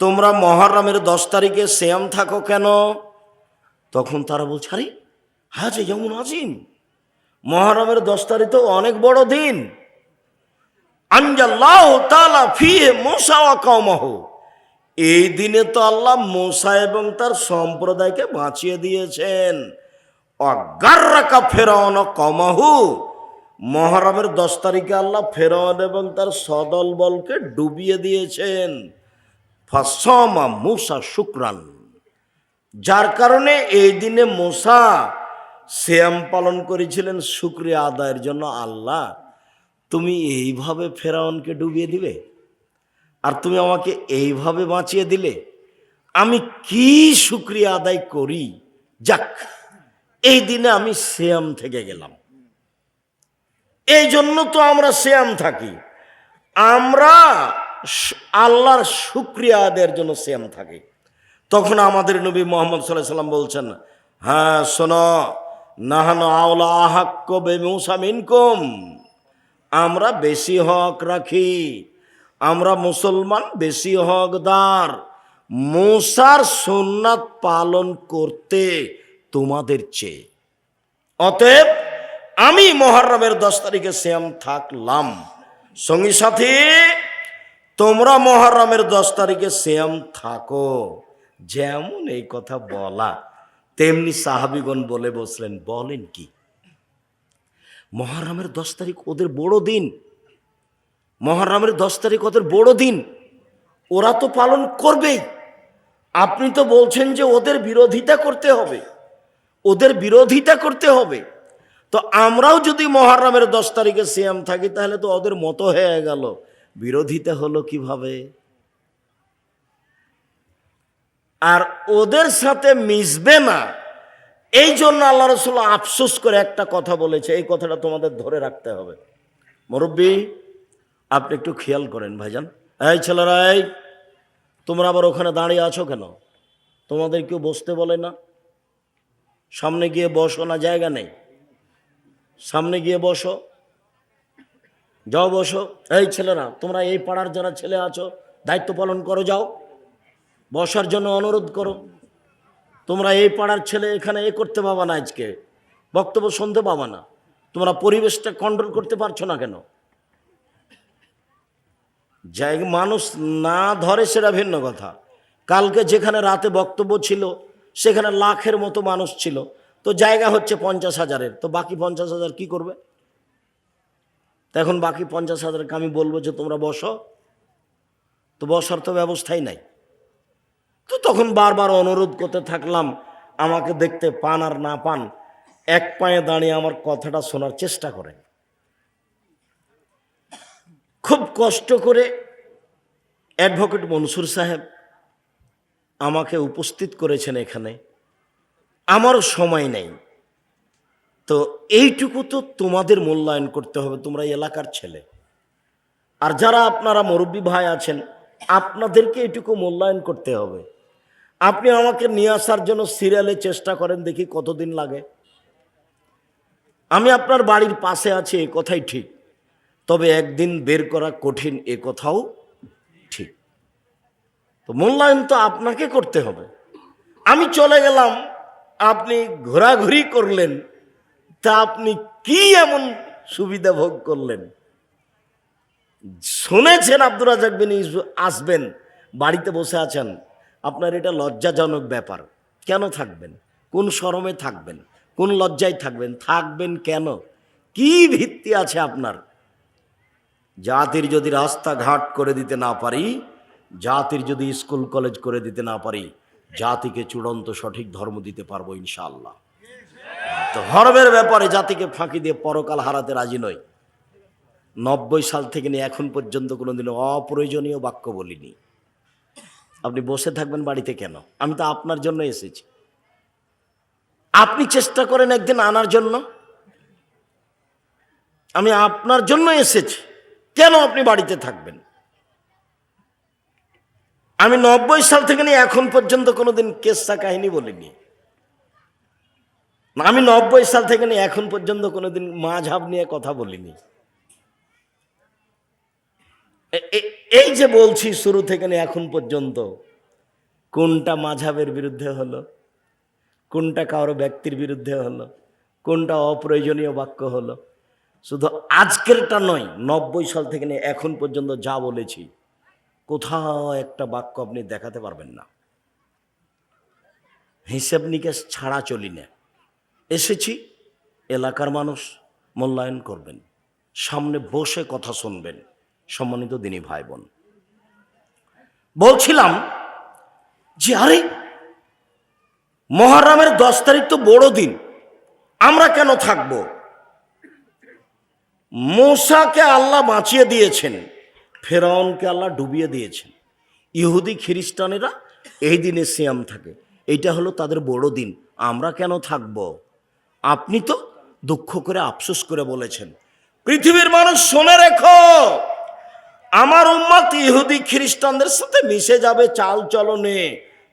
তোমরা মুহররমের 10 তারিখে সিয়াম থাকো কেন? তখন তারা বলছে আরে হাজা ইয়াউমুন আযীম, মুহররমের 10 তারিখ তো অনেক বড় দিন। আনজাল্লাহু তাআলা ফিহি মূসা ওয়া কওমাহু। এই দিনে তো আল্লাহ মূসা এবং তার সম্প্রদায়কে বাঁচিয়ে দিয়েছেন। অগাররাকা ফেরাউন কমাহু, মহরমের 10 তারিখে আল্লাহ ফেরাউন এবং তার সদল বলকে ডুবিয়ে দিয়েছেন। ফাসমা মুসা শুকরান, যার কারণে এই দিনে মুসা সিয়াম পালন করেছিলেন শুকরিয়া আদায়ের জন্য। আল্লাহ, তুমি এইভাবে ফেরাউনকে ডুবিয়ে দিবে আর তুমি আমাকে এইভাবে বাঁচিয়ে দিলে, আমি কি শুকরিয়া আদায় করি। যাক, এই দিনে আমি সিয়াম থেকে গেলাম। এই জন্য তো আমরা সিয়াম থাকি, আমরা আল্লাহর শুকরিয়া আদায়ের জন্য সিয়াম থাকি। তখন আমাদের নবী মুহাম্মদ সাল্লাল্লাহু আলাইহি সাল্লাম বলছেন, হ্যাঁ শোনো, নাহানু আওলা হাক্ক বিমূসা মিনকুম, আমরা বেশি হক রাখি, আমরা মুসলমান বেশি হকদার মুসার সুন্নাত পালন করতে তোমাদের চেয়ে। অতএব আমি মুহররমের 10 তারিখে সিয়াম থাকলাম, সঙ্গী সাথী তোমরা মুহররমের 10 তারিখে সিয়াম থাকো। যেমন এই কথা বলা, তেমনি সাহাবীগণ বলে বসলেন, বলেন কি, মুহররমের 10 তারিখ ওদের বড় দিন, মুহররমের 10 তারিখ ওদের বড় দিন, ওরা তো পালন করবেই। আপনি তো বলছেন যে ওদের বিরোধিতা করতে হবে, ওদের বিরোধিতা করতে হবে। তো আমরাও যদি মুহররমের 10 তারিখে সিয়াম থাকি, তাহলে তো ওদের মতো হয়ে গেল। বিরোধিতা হলো কিভাবে? আর ওদের সাথে মিশবে না, এই জন্য আল্লাহ রাসূল আফসোস করে একটা কথা বলেছে। এই কথাটা তোমাদের ধরে রাখতে হবে। মুরব্বী, আপনি একটু খেয়াল করেন ভাইজান। এই ছেলেরা, এই তোমরা আবার ওখানে দাঁড়িয়ে আছো কেন? তোমাদের কেউ বসতে বলে না? সামনে গিয়ে বসো, না জায়গা নেই? সামনে গিয়ে বসো, যাও বসো। এই ছেলেরা, তোমরা এই পাড়ার যারা ছেলে আছো, দায়িত্ব পালন করো, যাও বসার জন্য অনুরোধ করো। তোমরা এই পাড়ার ছেলে, এখানে এ করতে পাবা না, আজকে বক্তব্য শুনতে পাবা না। তোমরা পরিবেশটা কন্ট্রোল করতে পারছো না কেন? যাই মানুষ না ধরে সেটা ভিন্ন কথা। কালকে যেখানে রাতে বক্তব্য ছিল সেখানে লাখের মতো মানুষ ছিল, তো জায়গা হচ্ছে 50,000-এর, তো বাকি 50,000 কি করবে? তো এখন বাকি 50,000-কে আমি বলবো যে তোমরা বসো, তো বসার তো ব্যবস্থাই নাই। তো তখন বারবার অনুরোধ করতে থাকলাম, আমাকে দেখতে পান আর না পান, এক পায়ে দাঁড়িয়ে আমার কথাটা শোনার চেষ্টা করেন। খুব কষ্ট করে অ্যাডভোকেট মনসুর সাহেব আমাকে উপস্থিত করেছেন এখানে, আমারও সময় নেই। তো এইটুকু তো তোমাদের মূল্যায়ন করতে হবে, তোমরা এলাকার ছেলে। আর যারা আপনারা মুরব্বী ভাই আছেন, আপনাদেরকে এটুকু মূল্যায়ন করতে হবে। আপনি আমাকে নিয়ে আসার জন্য সিরিয়ালে চেষ্টা করেন, দেখি কতদিন লাগে। আমি আপনার বাড়ির পাশে আছি, এ কথাই ঠিক, তবে একদিন বের করা কঠিন, এ কথাও ঠিক। তো মূল্যায়ন তো আপনাকে করতে হবে। আমি চলে গেলাম, আপনি ঘোরাঘুরি করলেন, তা আপনি কি এমন সুবিধা ভোগ করলেন? শুনেছেন আব্দুর রাজ্জাক বিন ইউসুফ আসবেন, বাড়িতে বসে আছেন, আপনার এটা লজ্জাজনক ব্যাপার। কেন থাকবেন? কোন শরমে থাকবেন? কোন লজ্জায় থাকবেন? থাকবেন কেন? কি ভিত্তি আছে আপনার? জাতির যদি রাস্তাঘাট করে দিতে না পারি, জাতির যদি স্কুল কলেজ করে দিতে না পারি, জাতিকে চূড়ান্ত সঠিক ধর্ম দিতে পারবো ইনশাআল্লাহ। ধর্মের ব্যাপারে জাতিকে ফাঁকি দিয়ে পরকাল হারাতে রাজি নই। 90 সাল থেকে নিয়ে এখন পর্যন্ত কোনোদিনও অপ্রয়োজনীয় বাক্য বলিনি। আপনি বসে থাকবেন বাড়িতে কেন? আমি তো আপনার জন্য এসেছি। আপনি চেষ্টা করেন একদিন আনার জন্য। আমি আপনার জন্য এসেছি, কেন আপনি বাড়িতে থাকবেন? আমি 90 সাল থেকে নিয়ে এখন পর্যন্ত কোনোদিন কেসা কাহিনী বলিনি। আমি 90 সাল থেকে নিয়ে এখন পর্যন্ত কোনোদিন মাঝহাব নিয়ে কথা বলিনি। এই যে বলছি শুরু থেকে নিয়ে এখন পর্যন্ত, কোনটা মাঝহাবের বিরুদ্ধে হলো, কোনটা কারো ব্যক্তির বিরুদ্ধে হলো, কোনটা অপ্রয়োজনীয় বাক্য হলো? শুধু আজকেরটা নয়, 90 সাল থেকে নিয়ে এখন পর্যন্ত যা বলেছি, কোথাও একটা বাক্য আপনি দেখাতে পারবেন না। হিসেব নিকেশ ছাড়া চলি না। এসেছি, এলাকার মানুষ মূল্যায়ন করবেন, সামনে বসে কথা শুনবেন। সম্মানিত দিনী ভাই বোন, বলছিলাম যে আরে মুহররমের 10 তারিখ তো বড় দিন, আমরা কেন থাকব? মূসাকে আল্লাহ বাঁচিয়ে দিয়েছেন, ফেরাউনকে আল্লাহ ডুবিয়ে দিয়েছেন। ইহুদি খ্রিস্টানেরা এই দিনে সিয়াম থাকে, এইটা হলো তাদের বড় দিন, আমরা কেন থাকব? আপনি তো দুঃখ করে আফসোস করে বলেছেন। পৃথিবীর মানুষ শুনে রেখো, আমার উম্মত ইহুদি খ্রিস্টানদের সাথে মিশে যাবে চাল চলনে,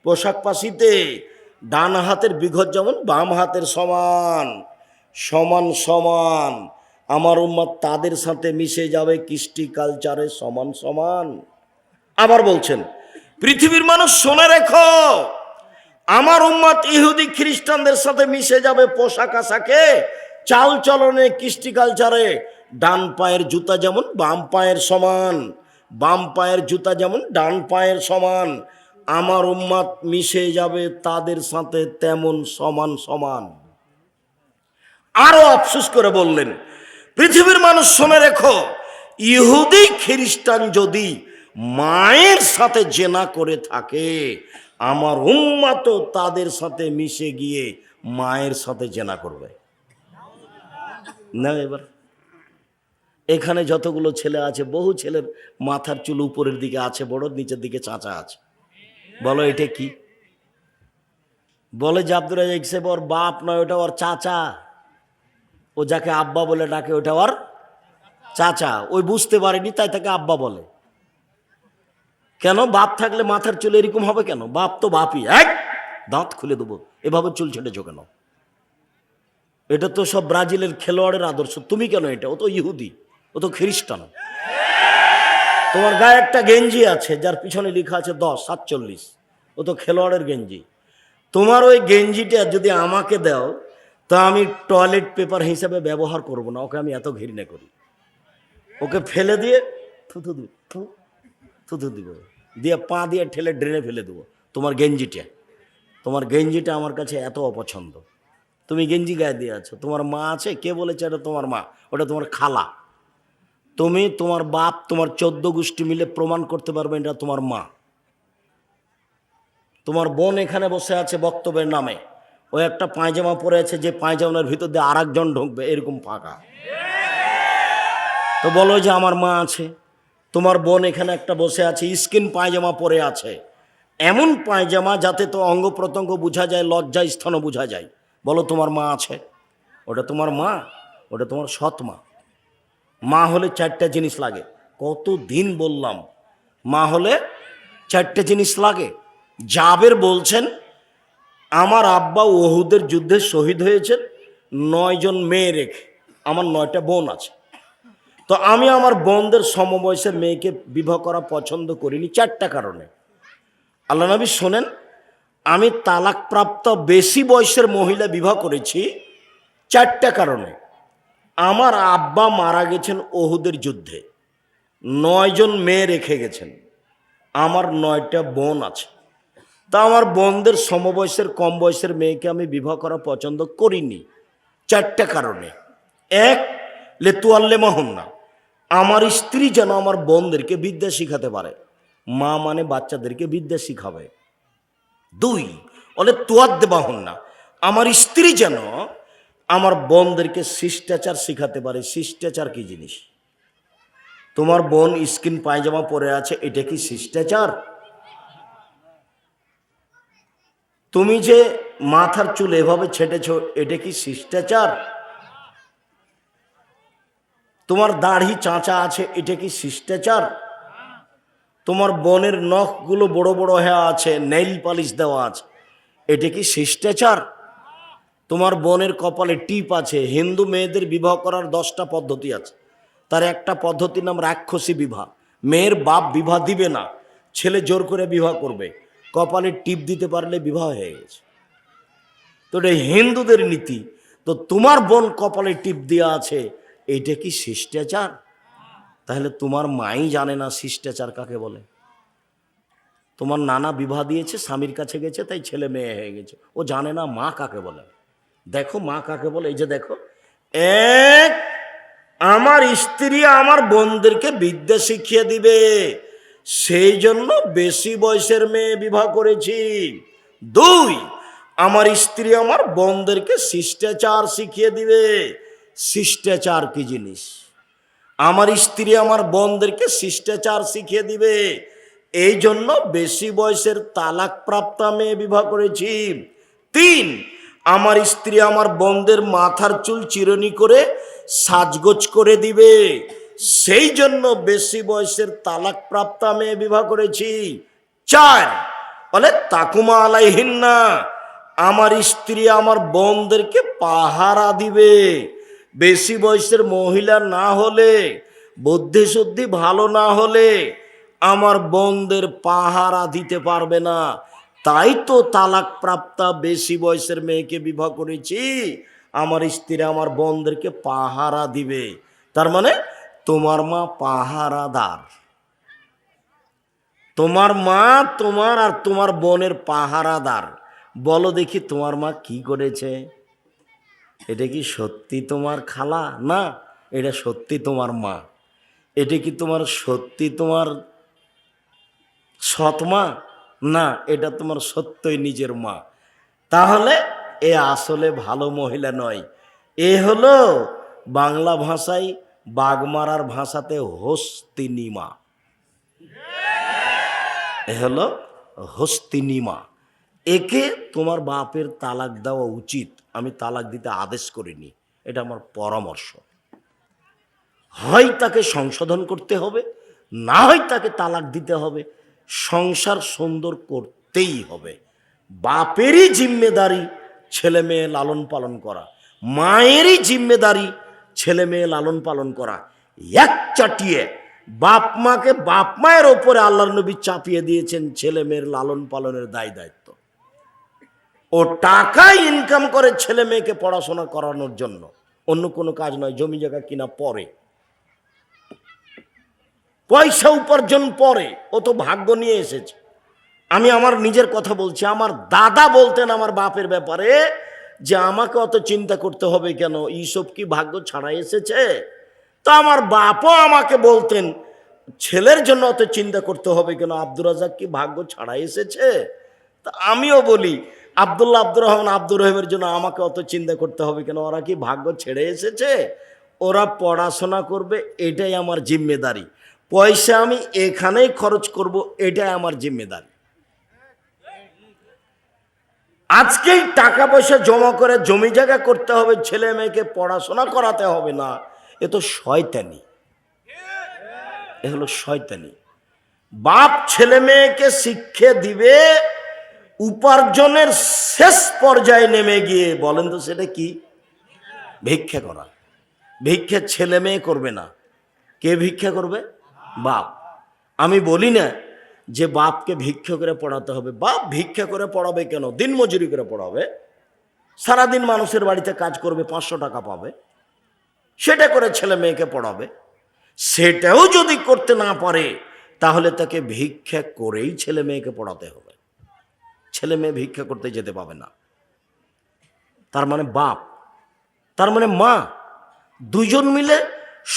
পোশাক পাশিতে। ডান হাতের বিঘত যেমন বাম হাতের সমান, সমান সমান আমার উম্মত তাদের সাথে মিশে যাবে কৃষ্টি কালচারে সমান সমান। আবার বলছেন, পৃথিবীর মানুষ শুনে রেখো, আমার উম্মত ইহুদি খ্রিস্টানদের সাথে মিশে যাবে পোশাক আশাকে, চাল চলনে, কৃষ্টি কালচারে। ডান পায়ের জুতা যেমন বাম পায়ের সমান, বাম পায়ের জুতা যেমন ডান পায়ের সমান, আমার উম্মত মিশে যাবে তাদের সাথে তেমন সমান সমান। আরো আফসোস করে বললেন, পৃথিবীর মানুষ শুনে রেখো, ইহুদি খ্রিস্টান যদি মায়ের সাথে জেনা করে থাকে, আমার উম্মত তাদের সাথে মিশে গিয়ে মায়ের সাথে জেনা করবে না। এবার এখানে যতগুলো ছেলে আছে, বহু ছেলের মাথার চুল উপরের দিকে আছে বড়, নিচের দিকে চাচা আছে। বলো এটা কি? বলে যে আব্দুর রাজ্জাক সাহেব ওর বাপ নয়, ওটা ওর চাচা। ও যাকে আব্বা বলে ডাকে ওটা ওর চাচা। ওই বুঝতে পারেনি তাই তাকে আব্বা বলে। কেন? বাপ থাকলে মাথার চুল এরকম হবে কেন? বাপ তো বাপই, এক দাঁত খুলে দেবো, এভাবে চুল ছেটেছো কেন? এটা তো সব ব্রাজিলের খেলোয়াড়ের আদর্শ, তুমি কেন এটা? ও তো ইহুদি, ও তো খ্রিস্টান। তোমার গায়ে একটা গেঞ্জি আছে যার পিছনে লেখা আছে 10-47, ও তো খেলোয়াড়ের গেঞ্জি। তোমার ওই গেঞ্জিটা যদি আমাকে দাও তা আমি টয়লেট পেপার হিসাবে ব্যবহার করব না, ওকে আমি এত ঘৃণা করি। ওকে ফেলে দিয়ে থুথু দিব, থুথু দিব, দিয়ে পা দিয়ে ঠেলে ড্রেনে ফেলে দেবো। তোমার গেঞ্জিটা, তোমার গেঞ্জিটা আমার কাছে এত অপছন্দ। তুমি গেঞ্জি গায়ে দিয়ে আছো, তোমার মা আছে, কে বলেছে এটা তোমার মা? ওটা তোমার খালা। তুমি, তোমার বাপ, তোমার 14 গোষ্ঠী মিলে প্রমাণ করতে পারবে এটা তোমার মা। তোমার বোন এখানে বসে আছে বক্তব্যের নামে, ও একটা পায়জামা পরে আছে, যে পায়জামার ভিতর দিয়ে আর একজন ঢুকবে এরকম ফাঁকা। তো বলো যে আমার মা আছে। তোমার বোন এখানে একটা বসে আছে, স্কিন পায়জামা পরে আছে, এমন পায়জামা যাতে তো অঙ্গ প্রত্যঙ্গ বোঝা যায়, লজ্জা স্থানও বোঝা যায়। বলো তোমার মা আছে? ওটা তোমার মা? ওটা তোমার সৎ মা। মা হলে 4টা জিনিস লাগে। কতদিন বললাম, মা হলে 4টে জিনিস লাগে। জাবের বলছেন, আমার আব্বা ওহুদের যুদ্ধে শহীদ হয়েছেন 9 জন মেয়ে রেখে, আমার 9টা বোন আছে। তো আমি আমার বোনদের সমবয়সের মেয়েকে বিবাহ করা পছন্দ করিনি 4টা কারণে। আল্লাহ নবী শোনেন, আমি তালাকপ্রাপ্ত বেশি বয়সের মহিলা বিবাহ করেছি 4টা কারণে। আমার আব্বা মারা গেছেন ওহুদের যুদ্ধে, 9 জন মেয়ে রেখে গেছেন, আমার 9টা বোন আছে। তা আমার বোনদের সমবয়সের কম বয়সের মেয়েকে আমি বিবাহ করা পছন্দ করিনি 4টা কারণে। এক, লেতুয়াল্লে মাহন্না, আমার স্ত্রী যেন আমার বোনদেরকে বিদ্যা শিখাতে পারে, মা মানে বাচ্চাদেরকে বিদ্যা শিখাবে। 2, বলে তোয়াদ্দে বাহন্না, আমার স্ত্রী যেন আমার বোনদেরকে শিষ্টাচার শিখাতে পারে। শিষ্টাচার কি জিনিস? তোমার বোন স্কিন পায়জামা পরে আছে, এটা কি শিষ্টাচার? তুমি যে মাথার চুল এভাবে ছেটেছ, এটা কি শিষ্টাচার? তোমার দাড়ি চাঁচা আছে, এটা কি শিষ্টাচার? তোমার বোনের নখগুলো বড় বড় হয়ে আছে, নেইল পালিশ দেওয়া আছে, এটা কি শিষ্টাচার? তোমার বোনের কপালে টিপ আছে। হিন্দু মেয়েদের বিবাহ করার 10টা পদ্ধতি আছে, তার একটা পদ্ধতির নাম রাক্ষসী বিবাহ। মেয়ের বাপ বিবাহ দিবে না, ছেলে জোর করে বিবাহ করবে, কপালে টিপ দিতে পারলে বিবাহ হয়ে গেছে। তো এটা হিন্দুদের নীতি। তো তোমার বোন কপালে টিপ দেওয়া আছে, এইটা কি শিষ্টাচার? তাহলে তোমার মাই জানে না শিষ্টাচার কাকে বলে। তোমার নানা বিবাহ দিয়েছে, স্বামীর কাছে গেছে, তাই ছেলে মেয়ে হয়ে গেছে, ও জানে না মা কাকে বলে। দেখো মা কাকে বলে, এই যে দেখো, এক, আমার স্ত্রী আমার বোনদেরকে বিদ্যা শিখিয়ে দিবে, সেই জন্য বেশি বয়সের মেয়ে বিবাহ করেছি। দুই, আমার স্ত্রী আমার বোনদেরকে শিষ্টাচার শিখিয়ে দিবে। শিষ্টাচার কি জিনিস? আমার স্ত্রী আমার বোনদেরকে শিষ্টাচার শিখিয়ে দিবে, এই জন্য বেশি বয়সের তালাক প্রাপ্ত মেয়ে বিবাহ করেছি। তিন, আমার স্ত্রী আমার বোনদের মাথার চুল চিরুনি করে সাজগোজ করে দিবে, সেই জন্য বেশি বয়সের তালাক প্রাপ্ত মেয়ে বিবাহ করেছি। চার, বলে তাকুমা আলাইহিন্না, আমার স্ত্রী আমার বোনদেরকে পাহারা দিবে, বেশি বয়সের মহিলা না হলে, বুদ্ধি শুদ্ধি ভালো না হলে আমার বোনদের পাহারা দিতে পারবে না, তাই তো তালাক প্রাপ্তা বেশি বয়সের মেয়েকে বিবাহ করেছি, আমার স্ত্রী আমার বোনদেরকে পাহারা দিবে। তার মানে তোমার মা পাহারাদার, তোমার মা তোমার আর তোমার বোনের পাহারাদার। বলো দেখি তোমার মা কি করেছে? এটা কি সত্যি তোমার খালা? না, এটা সত্যি তোমার মা। এটা কি তোমার সত্যি তোমার সৎ মা? না, এটা তোমার সত্যই নিজের মা। তাহলে এ আসলে ভালো মহিলা নয়, এ হলো বাংলা ভাষায় বাগমারার ভাষাতে হস্তিনী মা, এ হলো হস্তিনী মা। একে তোমার বাপের তালাক দেওয়া উচিত। আমি তালাক দিতে আদেশ করিনি, এটা আমার পরামর্শ। হয় তাকে সংশোধন করতে হবে, না হয় তাকে তালাক দিতে হবে। সংসার সুন্দর করতেই হবে। বাপেরই জিম্মেদারি ছেলে মেয়ে লালন পালন করা, মায়েরই জিম্মেদারি ছেলে মেয়ে লালন পালন করা। এক চাটিয়ে বাপ মাকে, বাপ মায়ের ওপরে আল্লাহর নবী চাপিয়ে দিয়েছেন ছেলে মেয়ের লালন পালনের দায় দায়িত্ব। ও টাকা ইনকাম করে ছেলে মেয়েকে পড়াশোনা করানোর জন্য, অন্য কোনো কাজ নয়। জমি জায়গা কিনা পরে, পয়সা উপার্জন পরে, ও তো ভাগ্য নিয়ে এসেছে। আমি আমার নিজের কথা বলছি। আমার দাদা বলতেন আমার বাপের ব্যাপারে যে আমাকে অত চিন্তা করতে হবে কেন, এইসব কি ভাগ্য ছাড়া এসেছে? তো আমার বাপও আমাকে বলতেন ছেলের জন্য অত চিন্তা করতে হবে কেন, আব্দুর রাজাক কি ভাগ্য ছাড়া এসেছে? তা আমিও বলি আব্দুল্লাহ, আব্দুর রহমান, আব্দুর রহিমের জন্য আমাকে অত চিন্তা করতে হবে কেন, ওরা কি ভাগ্য ছেড়ে এসেছে? ওরা পড়াশোনা করবে, এটাই আমার জিম্মেদারি। পয়সা আমি এখানেই খরচ করব, এটাই আমার জিম্মেদারি। আজকেই টাকা পয়সা জমা করে জমি জায়গা করতে হবে, ছেলে মেয়েকে পড়াশোনা করাতে হবে না, এ তো শয়তানি, এ হলো শয়তানি। বাপ ছেলে মেয়েকে শিক্ষা দিবে উপার্জনের শেষ পর্যায়ে নেমে গিয়ে। বলেন তো সেটা কি? ভিক্ষা করা। ভিক্ষা ছেলে মেয়ে করবে না, কে ভিক্ষা করবে? বাপ। আমি বলি না যে বাপকে ভিক্ষা করে পড়াতে হবে। বাপ ভিক্ষা করে পড়াবে কেন? দিন মজুরি করে পড়াবে। সারাদিন মানুষের বাড়িতে কাজ করবে, 500 টাকা পাবে, সেটা করে ছেলে মেয়েকে পড়াবে। সেটাও যদি করতে না পারে তাহলে তাকে ভিক্ষা করেই ছেলে মেয়েকে পড়াতে হবে। ছেলে মেয়ে ভিক্ষা করতে যেতে পাবে না। তার মানে বাপ, তার মানে মা, দুজন মিলে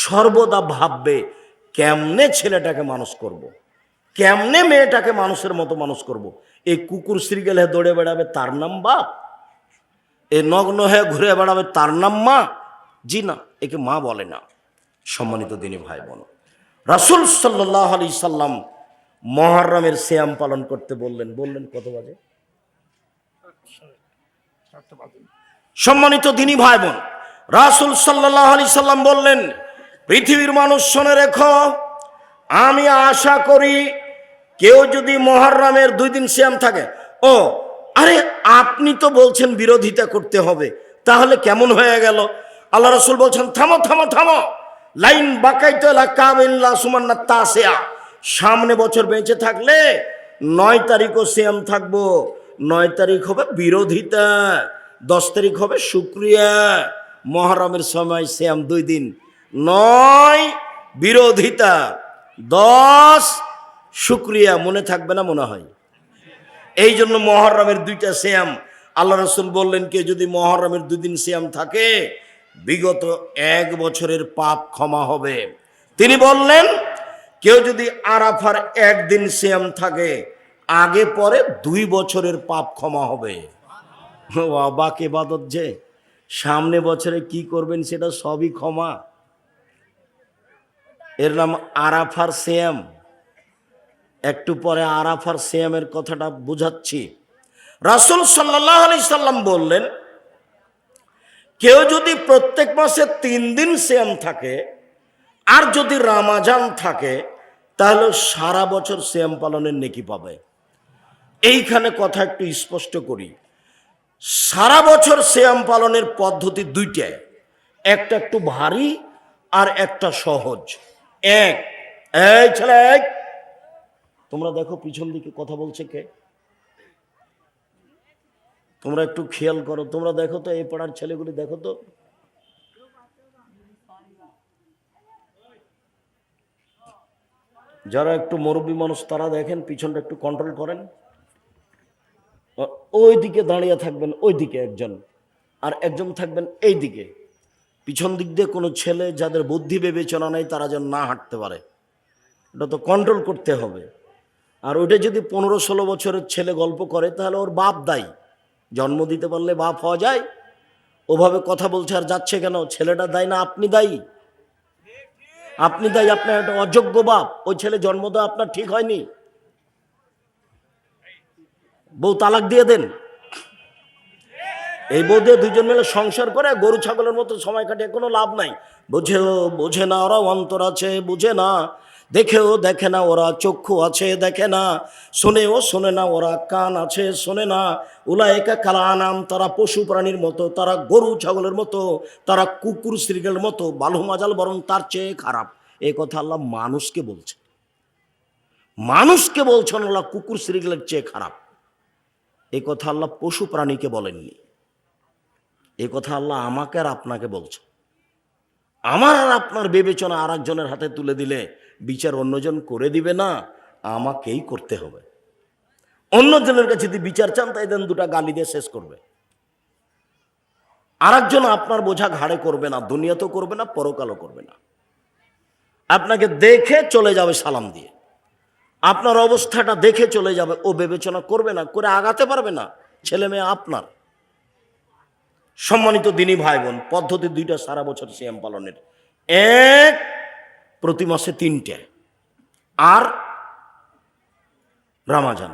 সর্বদা ভাববে কেমনে ছেলেটাকে মানুষ করব। কেমনে মেয়েটাকে মানুষের মতো মানুষ করব। এই কুকুর শ্রীগেল হয়ে দৌড়ে বেড়াবে, তার নাম বাপ? এ নগ্ন হয়ে ঘুরে বেড়াবে, তার নাম মা? জি না, একে মা বলে না। সম্মানিত দিনী ভাই বোন, রাসূল সাল্লাল্লাহু আলাইহি সাল্লাম মুহররমের সিয়াম পালন করতে বললেন। বললেন কত বাজে? সম্মানিত দিনী ভাই বোন, রাসূল সাল্লাল্লাহু আলাইহি সাল্লাম বললেন, পৃথিবীর মানুষ শুনে রেখো, আমি আশা করি কেউ যদি মুহররমের 2 দিন সিয়াম থাকে। ও আরে, আপনি তো বলছেন বিরোধিতা করতে হবে, তাহলে কেমন হয়ে গেল? আল্লাহ রাসূল বলছেন থামো থামো থামো, লাইন বাকাইতো লা কাবিল্লা সুমান্না তাসিয়া, সামনে বছর বেঁচে থাকলে 9 তারিখও সিয়াম থাকবো। 9 তারিখ হবে বিরোধিতা, 10 তারিখ হবে শুকরিয়া। মুহররমের সময় সিয়াম 2 দিন, 9 বিরোধিতা, 10 শুকরিয়া। মনে থাকবে না মনে হয়? এই জন্য মুহররমের 2টা সিয়াম আল্লাহ রসুল বললেন, কে যদি মহরমের 2 দিন সিয়াম থাকে বিগত 1 বছরের পাপ ক্ষমা হবে। তিনি বললেন, কেউ যদি আরাফার 1 দিন সিয়াম থাকে আগে পরে 2 বছরের পাপ ক্ষমা হবে। অবাক ইবাদত যে, সামনে বছরে কি করবেন সেটা সবই ক্ষমা। এর নাম আরাফার সিয়াম। একটু পরে আরাফার সিয়ামের কথাটা বুঝাচ্ছি। রাসূল সাল্লাল্লাহু আলাইহি সাল্লাম বললেন, কেউ যদি প্রত্যেক মাসে 3 দিন সিয়াম থাকে আর যদি রমজান থাকে তাহলে সারা বছর সিয়াম পালনের নেকি পাবে। এইখানে কথা একটু স্পষ্ট করি, সারা বছর সিয়াম পালনের পদ্ধতি 2টা, একটা একটু ভারী আর একটা সহজ। এই ছেলে, তোমরা দেখো পিছন দিকে কথা বলছে কে, তোমরা একটু খেয়াল করো, তোমরা দেখো তো, এই পাড়ার ছেলেগুলি দেখো তো। যারা একটু মুরব্বী মানুষ তারা দেখেন, পিছনটা একটু কন্ট্রোল করেন। ওই দিকে দাঁড়িয়ে থাকবেন, ওই দিকে একজন, আর একজন থাকবেন এই দিকে। পিছন দিক দিয়ে কোনো ছেলে যাদের বুদ্ধি বিবেচনা নেই তারা যেন না হাঁটতে পারে, এটা তো কন্ট্রোল করতে হবে। আর ওইটা যদি 15-16 বছরের ছেলে গল্প করে তাহলে ওর বাপ দায়ী। জন্ম দিতে পারলে বাপ হওয়া যায়? ওভাবে কথা বলছে আর যাচ্ছে কেন? ছেলেটা দায়ী না আপনি দায়ী? আপনি দায়ী, আপনার একটা অযোগ্য বাপ। ওই ছেলে জন্ম দেওয়া আপনার ঠিক হয়নি। বউ তালাক দিয়ে দেন। এই বউ দিয়ে 2জন মিলে সংসার করে গরু ছাগলের মতো সময় কাটিয়ে কোনো লাভ নাই। বোঝে না ওরা অন্তর আছে, বুঝে না। দেখেও দেখে না ওরা চক্ষু আছে, দেখে না। শোনে না ওরা কান আছে, শোনে না। উলাইকা কাল আনাম, তারা পশু প্রাণীর মতো, তারা গরু ছাগলের মতো, তারা কুকুর শ্রীগেলের মতো, বালু মাজাল বরং তার চেয়ে খারাপ। এই কথা আল্লাহ মানুষকে বলছে, মানুষকে বলছেন আল্লাহ কুকুর শ্রীগেলের চেয়ে খারাপ। এই কথা আল্লাহ পশু প্রাণীকে বলেননি। এই কথা আল্লাহ আমাকে আর আপনাকে বলছে। আমার আর আপনার বিবেচনা আর একজনের হাতে তুলে দিলে বিচার অন্যজন করে দিবে না, আমাকেই করতে হবে। অন্যজনের কাছে যদি বিচার চান তাই দেন 2টা গালি দিয়ে শেষ করবে। আর একজন আপনার বোঝা ঘাড়ে করবে না, দুনিয়াতেও করবে না, পরকালও করবে না। আপনাকে দেখে চলে যাবে সালাম দিয়ে, আপনার অবস্থাটা দেখে চলে যাবে, ও বিবেচনা করবে না, করে আগাতে পারবে না। ছেলে মেয়ে আপনার। সম্মানিত দিনী ভাই বোন, পদ্ধতি 2টা সারা বছর সিয়াম পালনের। এক, প্রতি মাসে 3টে, আর রমজান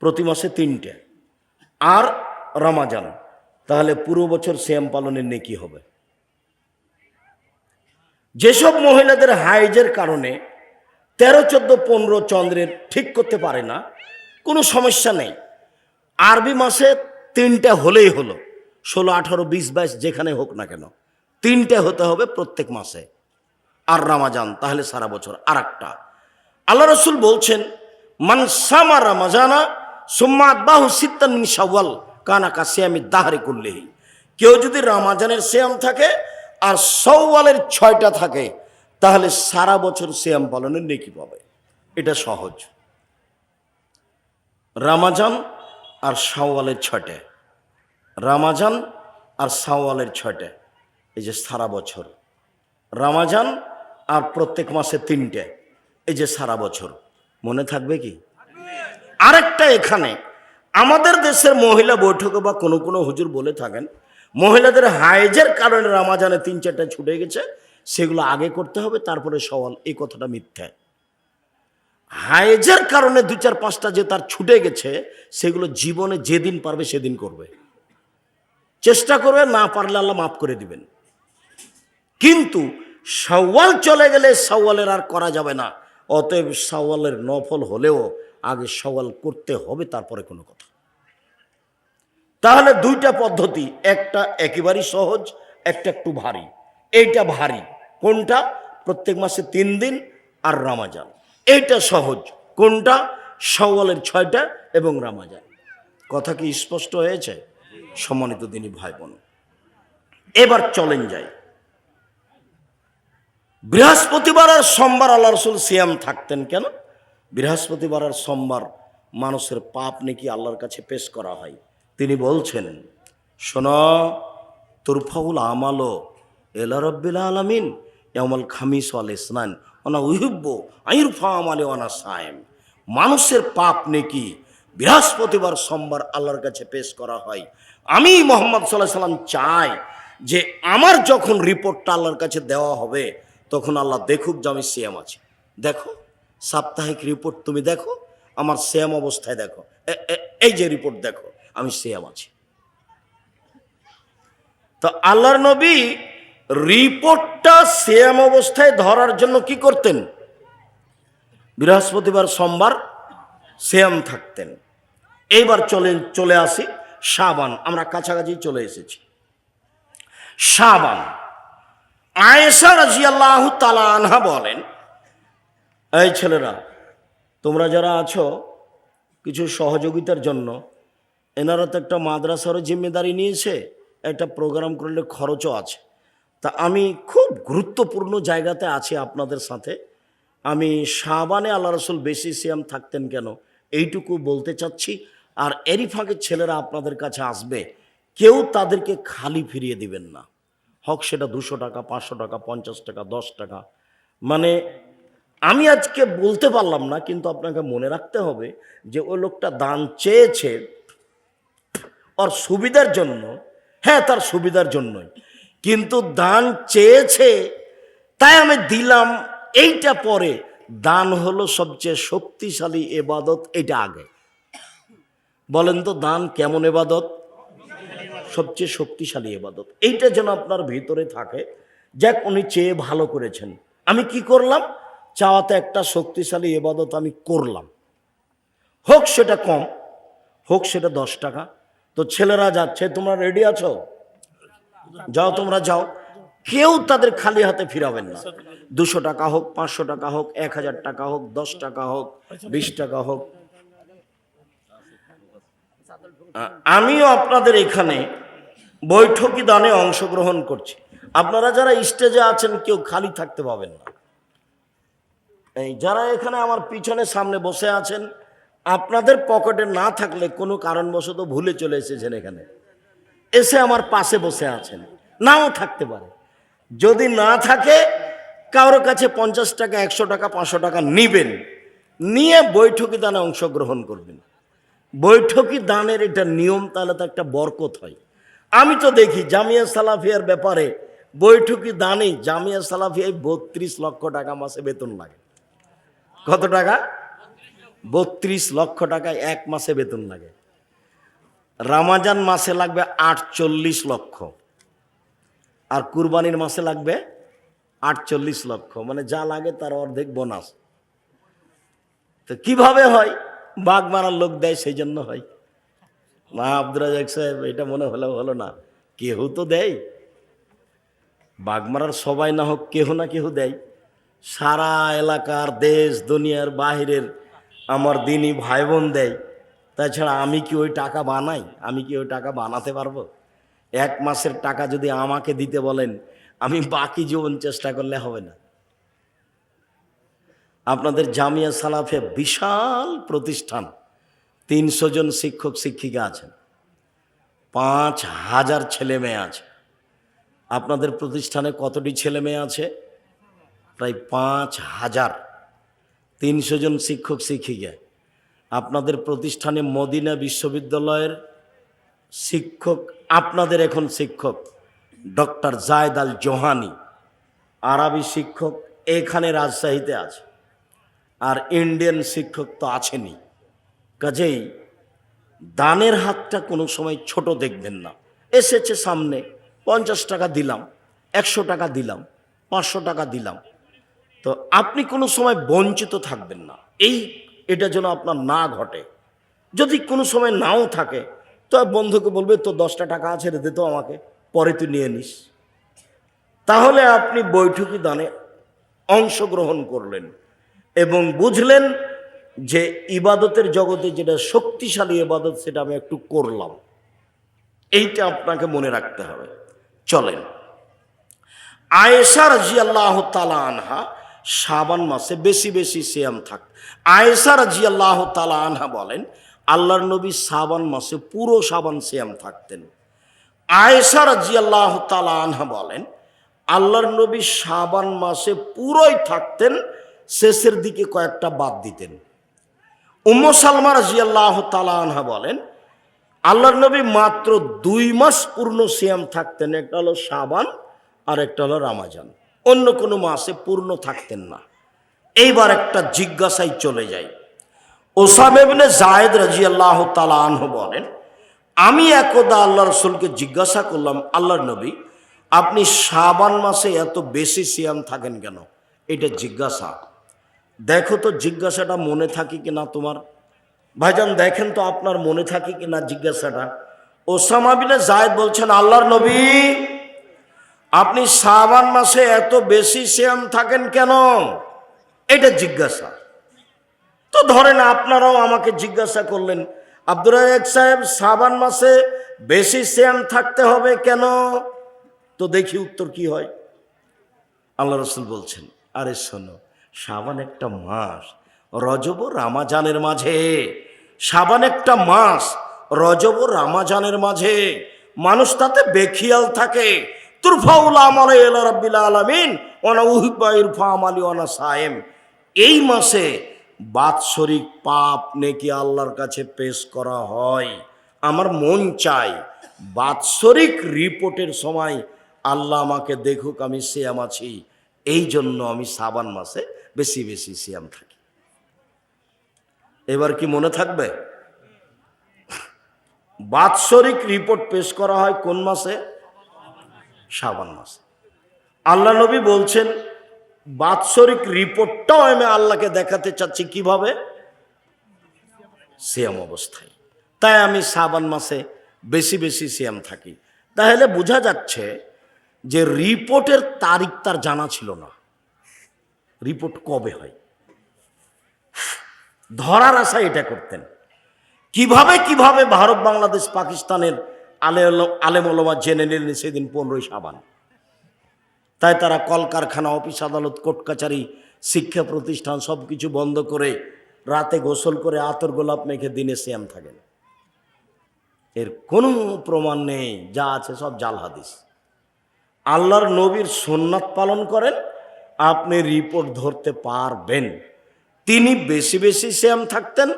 প্রতি মাসে 3টে আর রমজান। তাহলে পুরো বছর সিয়াম পালনের নেকি হবে। যেসব মহিলাদের হাইজের কারণে 13, 14, 15 চন্দ্রের ঠিক করতে পারে না, কোনো সমস্যা নেই। আরবি মাসে 3টে হলেই হলো, 16, 18, 20, 22 যেখানে হোক না কেন 3টে হতে হবে প্রত্যেক মাসে। আর রমজান তাহলে সারা বছর। আর একটা, আল্লাহ রসুল বলছেন, মান সামা রমজানা সুম্মা আতবাহু সিত্তান মিন শাওয়াল কানা কাসিয়ামি দাহরি কুল্লিহি। কেউ যদি রমজানের সিয়াম থাকে আর শাওয়ালের 6টা থাকে তাহলে সারা বছর সিয়াম পালনের নেকি পাবে। এটা সহজ। রমজান আর শাওয়ালের 6টে, রমজান আর শাওয়ালের 6টে, এই যে সারা বছর। রমজান আর প্রত্যেক মাসে 3টে, এই যে সারা বছর। মনে থাকবে কি? আরেকটা, এখানে আমাদের দেশের মহিলা বৈঠকে বা কোনো কোনো হুজুর বলে থাকেন মহিলাদের হাইজের কারণে রমজানে 3-4টা ছুটে গেছে, সেগুলো আগে করতে হবে তারপরে শাওয়াল। এই কথাটা মিথ্যা। হাইজের কারণে 2, 4, 5টা যে তার ছুটে গেছে সেগুলো জীবনে যেদিন পারবে সেদিন করবে, চেষ্টা করবে, না পারলে আল্লাহ মাফ করে দিবেন। কিন্তু শাওয়াল চলে গেলে শাওয়ালের আর করা যাবে না। অতএব শাওয়ালের নফল হলেও আগে শাওয়াল করতে হবে, তারপরে কোনো কথা। তাহলে 2টা পদ্ধতি, একটা একেবারেই সহজ, একটা একটু ভারী। এইটা ভারী কোনটা? প্রত্যেক মাসে 3 দিন আর রমজান। এইটা সহজ কোনটা? শাওয়ালের 6টা এবং রমজান। কথা কি স্পষ্ট হয়েছে? সম্মানিত দিনী ভাই বোন, এবার চলেন যাই। বৃহস্পতিবার আর সোমবার আল্লাহ রসুল সিয়াম থাকতেন কেন? বৃহস্পতিবার আর সোমবার মানুষের পাপ নাকি আল্লাহর কাছে পেশ করা হয়। তিনি বলছেন, শোনো, তুরফাউল আমালো এলা রব্বিল আলামিন ইয়াউমাল খামিস ওয়াল ইসনান ওনা উহিব্বু আইরফা আমালে ওয়ানা সায়েম। মানুষের পাপ নেকি বৃহস্পতিবার সোমবার আল্লাহর কাছে পেশ করা হয়। আমি মুহাম্মদ সাল্লাল্লাহু আলাইহি সাল্লাম চাই যে আমার যখন রিপোর্টটা আল্লাহর কাছে দেওয়া হবে তখন আল্লাহ দেখুক যে আমি সিয়াম আছি। দেখো সাপ্তাহিক রিপোর্ট তুমি দেখো, আমার সিয়াম অবস্থায় দেখো, এই যে রিপোর্ট দেখো আমি সিয়াম আছি। তো আল্লাহর নবী রিপোর্টটা সিয়াম অবস্থায় ধরার জন্য কি করতেন? বৃহস্পতিবার সোমবার সিয়াম থাকতেন। এইবার চলে আসি শাবান, আমরা কাছাকাছি চলে এসেছি। শাবান, আয়েশা রাদিয়াল্লাহু তাআলা আনহা বলেন, এই ছেলেরা তোমরা যারা আছো কিছু সহযোগিতার জন্য, এনারা তো একটা মাদ্রাসারও জিম্মেদারি নিয়েছে, একটা প্রোগ্রাম করলে খরচও আছে। তা আমি খুব গুরুত্বপূর্ণ জায়গাতে আছি আপনাদের সাথে। আমি শাবানে আল্লাহ রসুল বেশি সিয়াম থাকতেন কেন এইটুকু বলতে চাচ্ছি। আর এরই ফাঁকে ছেলেরা আপনাদের কাছে আসবে, কেউ তাদেরকে খালি ফিরিয়ে দিবেন না। হোক সেটা 200 টাকা, 500 টাকা, 50 টাকা, 10 টাকা। মানে আমি আজকে বলতে পারলাম না, কিন্তু আপনাকে মনে রাখতে হবে যে ওই লোকটা দান চেয়েছে ওর সুবিধার জন্য। হ্যাঁ, তার সুবিধার জন্যই, কিন্তু দান চেয়েছে তাই আমি দিলাম, এইটা পরে। দান হলো সবচেয়ে শক্তিশালী এবাদত, এটা আগে বলেন তো দান কেমন এবাদত? সবচেয়ে শক্তিশালী এবাদত। এইটা যেন আপনার ভিতরে থাকে। যাক, উনি চেয়ে ভালো করেছেন, আমি কি করলাম? চাওয়াতে একটা শক্তিশালী এবাদত আমি করলাম, হোক সেটা কম, হোক সেটা 10 টাকা। তো ছেলেরা যাচ্ছে, তোমরা রেডি আছো? যাও, তোমরা যাও, কেউ তাদের খালি হাতে ফিরাবেন না। 200 টাকা হোক, 500 টাকা হোক, 1000 টাকা হোক, 10 টাকা হোক, 20 টাকা হোক। আমিও আপনাদের এখানে বৈঠকি দানে অংশগ্রহণ করছি। আপনারা যারা স্টেজে আছেন কেউ খালি থাকতে পাবেন না। এই যারা এখানে আমার পিছনে সামনে বসে আছেন, আপনাদের পকেটে না থাকলে কোনো কারণবশত ভুলে চলে এসেছেন, এখানে এসে আমার পাশে বসে আছেন, নাও থাকতে পারে। যদি না থাকে, কারোর কাছে 50 টাকা, 100 টাকা, 500 টাকা নিবেন, নিয়ে বৈঠকি দানে অংশগ্রহণ করবেন। বৈঠকি দানের এটা নিয়ম, তাহলে তো একটা বরকত হয়। আমি তো দেখি জামিয়া সালাফিয়ার ব্যাপারে বৈঠকি দানেই জামিয়া সালাফিয়ায় 32 লক্ষ টাকা মাসে বেতন লাগে। কত টাকা? 32 লক্ষ টাকায় এক মাসে বেতন লাগে। রমজান মাসে লাগবে 48 লক্ষ, আর কুরবানির মাসে লাগবে 48 লক্ষ, মানে যা লাগে তার অর্ধেক বোনাস। তো কিভাবে হয়? বাঘ মারার লোক দেয়, সেই জন্য হয় না। আব্দুর রাজাক সাহেব, এটা মনে হলো না, কেহ তো দেয়। বাঘ মারার সবাই না হোক, কেহ না কেহ দেয়। সারা এলাকার, দেশ দুনিয়ার বাহিরের আমার দিনী ভাই বোন দেয়। তাছাড়া আমি কি ওই টাকা বানাই? আমি কি ওই টাকা বানাতে পারবো? এক মাসের টাকা যদি আমাকে দিতে বলেন, আমি বাকি জীবন চেষ্টা করলে হবে না। আপনাদের জামিয়া সালাফে বিশাল প্রতিষ্ঠান, 300 জন শিক্ষক শিক্ষিকা আছেন, 5000 ছেলে মেয়ে আছে। আপনাদের প্রতিষ্ঠানে কতটি ছেলে মেয়ে আছে? প্রায় 5000। 300 জন শিক্ষক শিক্ষিকা। আপনাদের প্রতিষ্ঠানে মদিনা বিশ্ববিদ্যালয়ের শিক্ষক, আপনাদের এখন শিক্ষক ডক্টর জায়েদ আল জোহানি, আরবি শিক্ষক এখানে রাজশাহীতে আছে, আর ইন্ডিয়ান শিক্ষক তো আছেনই। কাজেই দানের হাতটা কোনো সময় ছোট দেখবেন না। এসেছে সামনে, 50 টাকা দিলাম, 100 টাকা দিলাম, 500 টাকা দিলাম, তো আপনি কোনো সময় বঞ্চিত থাকবেন না। এটা যেন আপনার না ঘটে। যদি কোনো সময় নাও থাকে, তো বন্ধুকে বলবে, তো 10টা টাকা আছে, রে দে তো আমাকে, পরে তুই নিয়ে নিস। তাহলে আপনি বৈঠকি দানে অংশগ্রহণ করলেন এবং বুঝলেন যে ইবাদতের জগতে যেটা শক্তিশালী ইবাদত, সেটা আমি একটু করলাম। এইটা আপনাকে মনে রাখতে হবে। চলেন, আয়েশা রাদিয়াল্লাহু তাআলা আনহা শাবান মাসে বেশি বেশি সিয়াম থাক। আয়েশা রাদিয়াল্লাহু তাআলা আনহা বলেন, আল্লাহর নবী শাবান মাসে পুরো শাবান সিয়াম থাকতেন। আয়েশা রাদিয়াল্লাহু তাআলা আনহা বলেন, আল্লাহর নবী শাবান মাসে পুরোই থাকতেন, শেষের দিকে কয়েকটা বাদ দিতেন। উম্মু সালমা রাদিয়াল্লাহু তাআলা আনহা বলেন, আল্লাহর নবী মাত্র 2 মাস পূর্ণ সিয়াম থাকতেন, একটা হলো শাবান আর একটা হলো রমাজান, অন্য কোনো মাসে পূর্ণ থাকতেন না। এইবার একটা জিজ্ঞাসায় চলে যাই। ওসামা ইবনে যায়েদ রাদিয়াল্লাহু তাআলা আনহু বলেন, আমি একদা আল্লাহ রাসূলকে জিজ্ঞাসা করলাম, আল্লাহর নবী আপনি শাবান মাসে এত বেশি সিয়াম থাকেন কেন? এটা জিজ্ঞাসা। দেখো তো জিজ্ঞাসাটা মনে থাকে কিনা তোমার। ভাইজান দেখেন তো আপনার মনে থাকে কিনা জিজ্ঞাসাটা। ওসামা ইবনে যায়েদ বলছেন, আল্লাহর নবী আপনি শাবান মাসে এত বেশি সিয়াম থাকেন কেন? এটা জিজ্ঞাসা। তো ধরেন আপনারাও আমাকে জিজ্ঞাসা করলেন, আব্দুর রাজ্জাক সাহেব শাবান মাসে বেশি সিয়াম থাকতে হবে কেন? তো দেখি উত্তর কি হয়। আল্লাহ রাসূল বলছেন, আরে শোনো, শাবান একটা মাস, রজব ও রমাজানের মাঝে। শাবান একটা মাস, রজব ও রমাজানের মাঝে মানুষ তাতে বেখিয়াল থাকে। তুরফাউল আমাল ইলা রাব্বিল আলামিন ওয়া না উহিব্বু ইরফা আমালি ওয়া না সায়েম। এই মাসে বাৎসরিক পাপ নেকি আল্লাহর কাছে পেশ করা হয়। আমার মন চাই বাৎসরিক রিপোর্টের সময় আল্লাহ আমাকে দেখুক আমি সিয়াম আছি, এই জন্য আমি শাবান মাসে বেশি বেশি সিয়াম থাকি। এবার কি মনে থাকবে? বাৎসরিক রিপোর্ট পেশ করা হয় কোন মাসে? শাবান মাসে। আল্লাহ নবী বলছেন বাৎসরিক রিপোর্টটাও আমি আল্লাহকে দেখাতে চাচ্ছি কিভাবে? সিয়াম অবস্থায়। তাই আমি শাবান মাসে বেশি বেশি সিয়াম থাকি। তাহলে বোঝা যাচ্ছে যে রিপোর্টের তারিখ তার জানা ছিল না, রিপোর্ট কবে হয় ধরার আশায় এটা করতেন। কিভাবে কিভাবে ভারত বাংলাদেশ পাকিস্তানের আলেম ওলামা জেনে নিলেন সেদিন 15ই শাবান। তাই তারা কলকারখানা, অফিস আদালত, কোর্ট কাচারি, শিক্ষা প্রতিষ্ঠান সব কিছু বন্ধ করে রাতে গোসল করে আতর গোলাপ মেখে দিনে সিয়াম থাকেন। এর কোনো প্রমাণ নেই, যা আছে সব জাল হাদিস। আল্লাহর নবীর সুন্নাত পালন করেন, আপনি রিপোর্ট ধরতে পারবেন। তিনি বেশি বেশি সিয়াম থাকতেন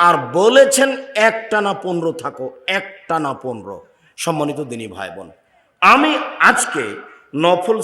আর বলেছেন একটানা 15 থাকো, একটানা 15। সম্মানিত দিনী ভাই বোন, আমি আজকে নফল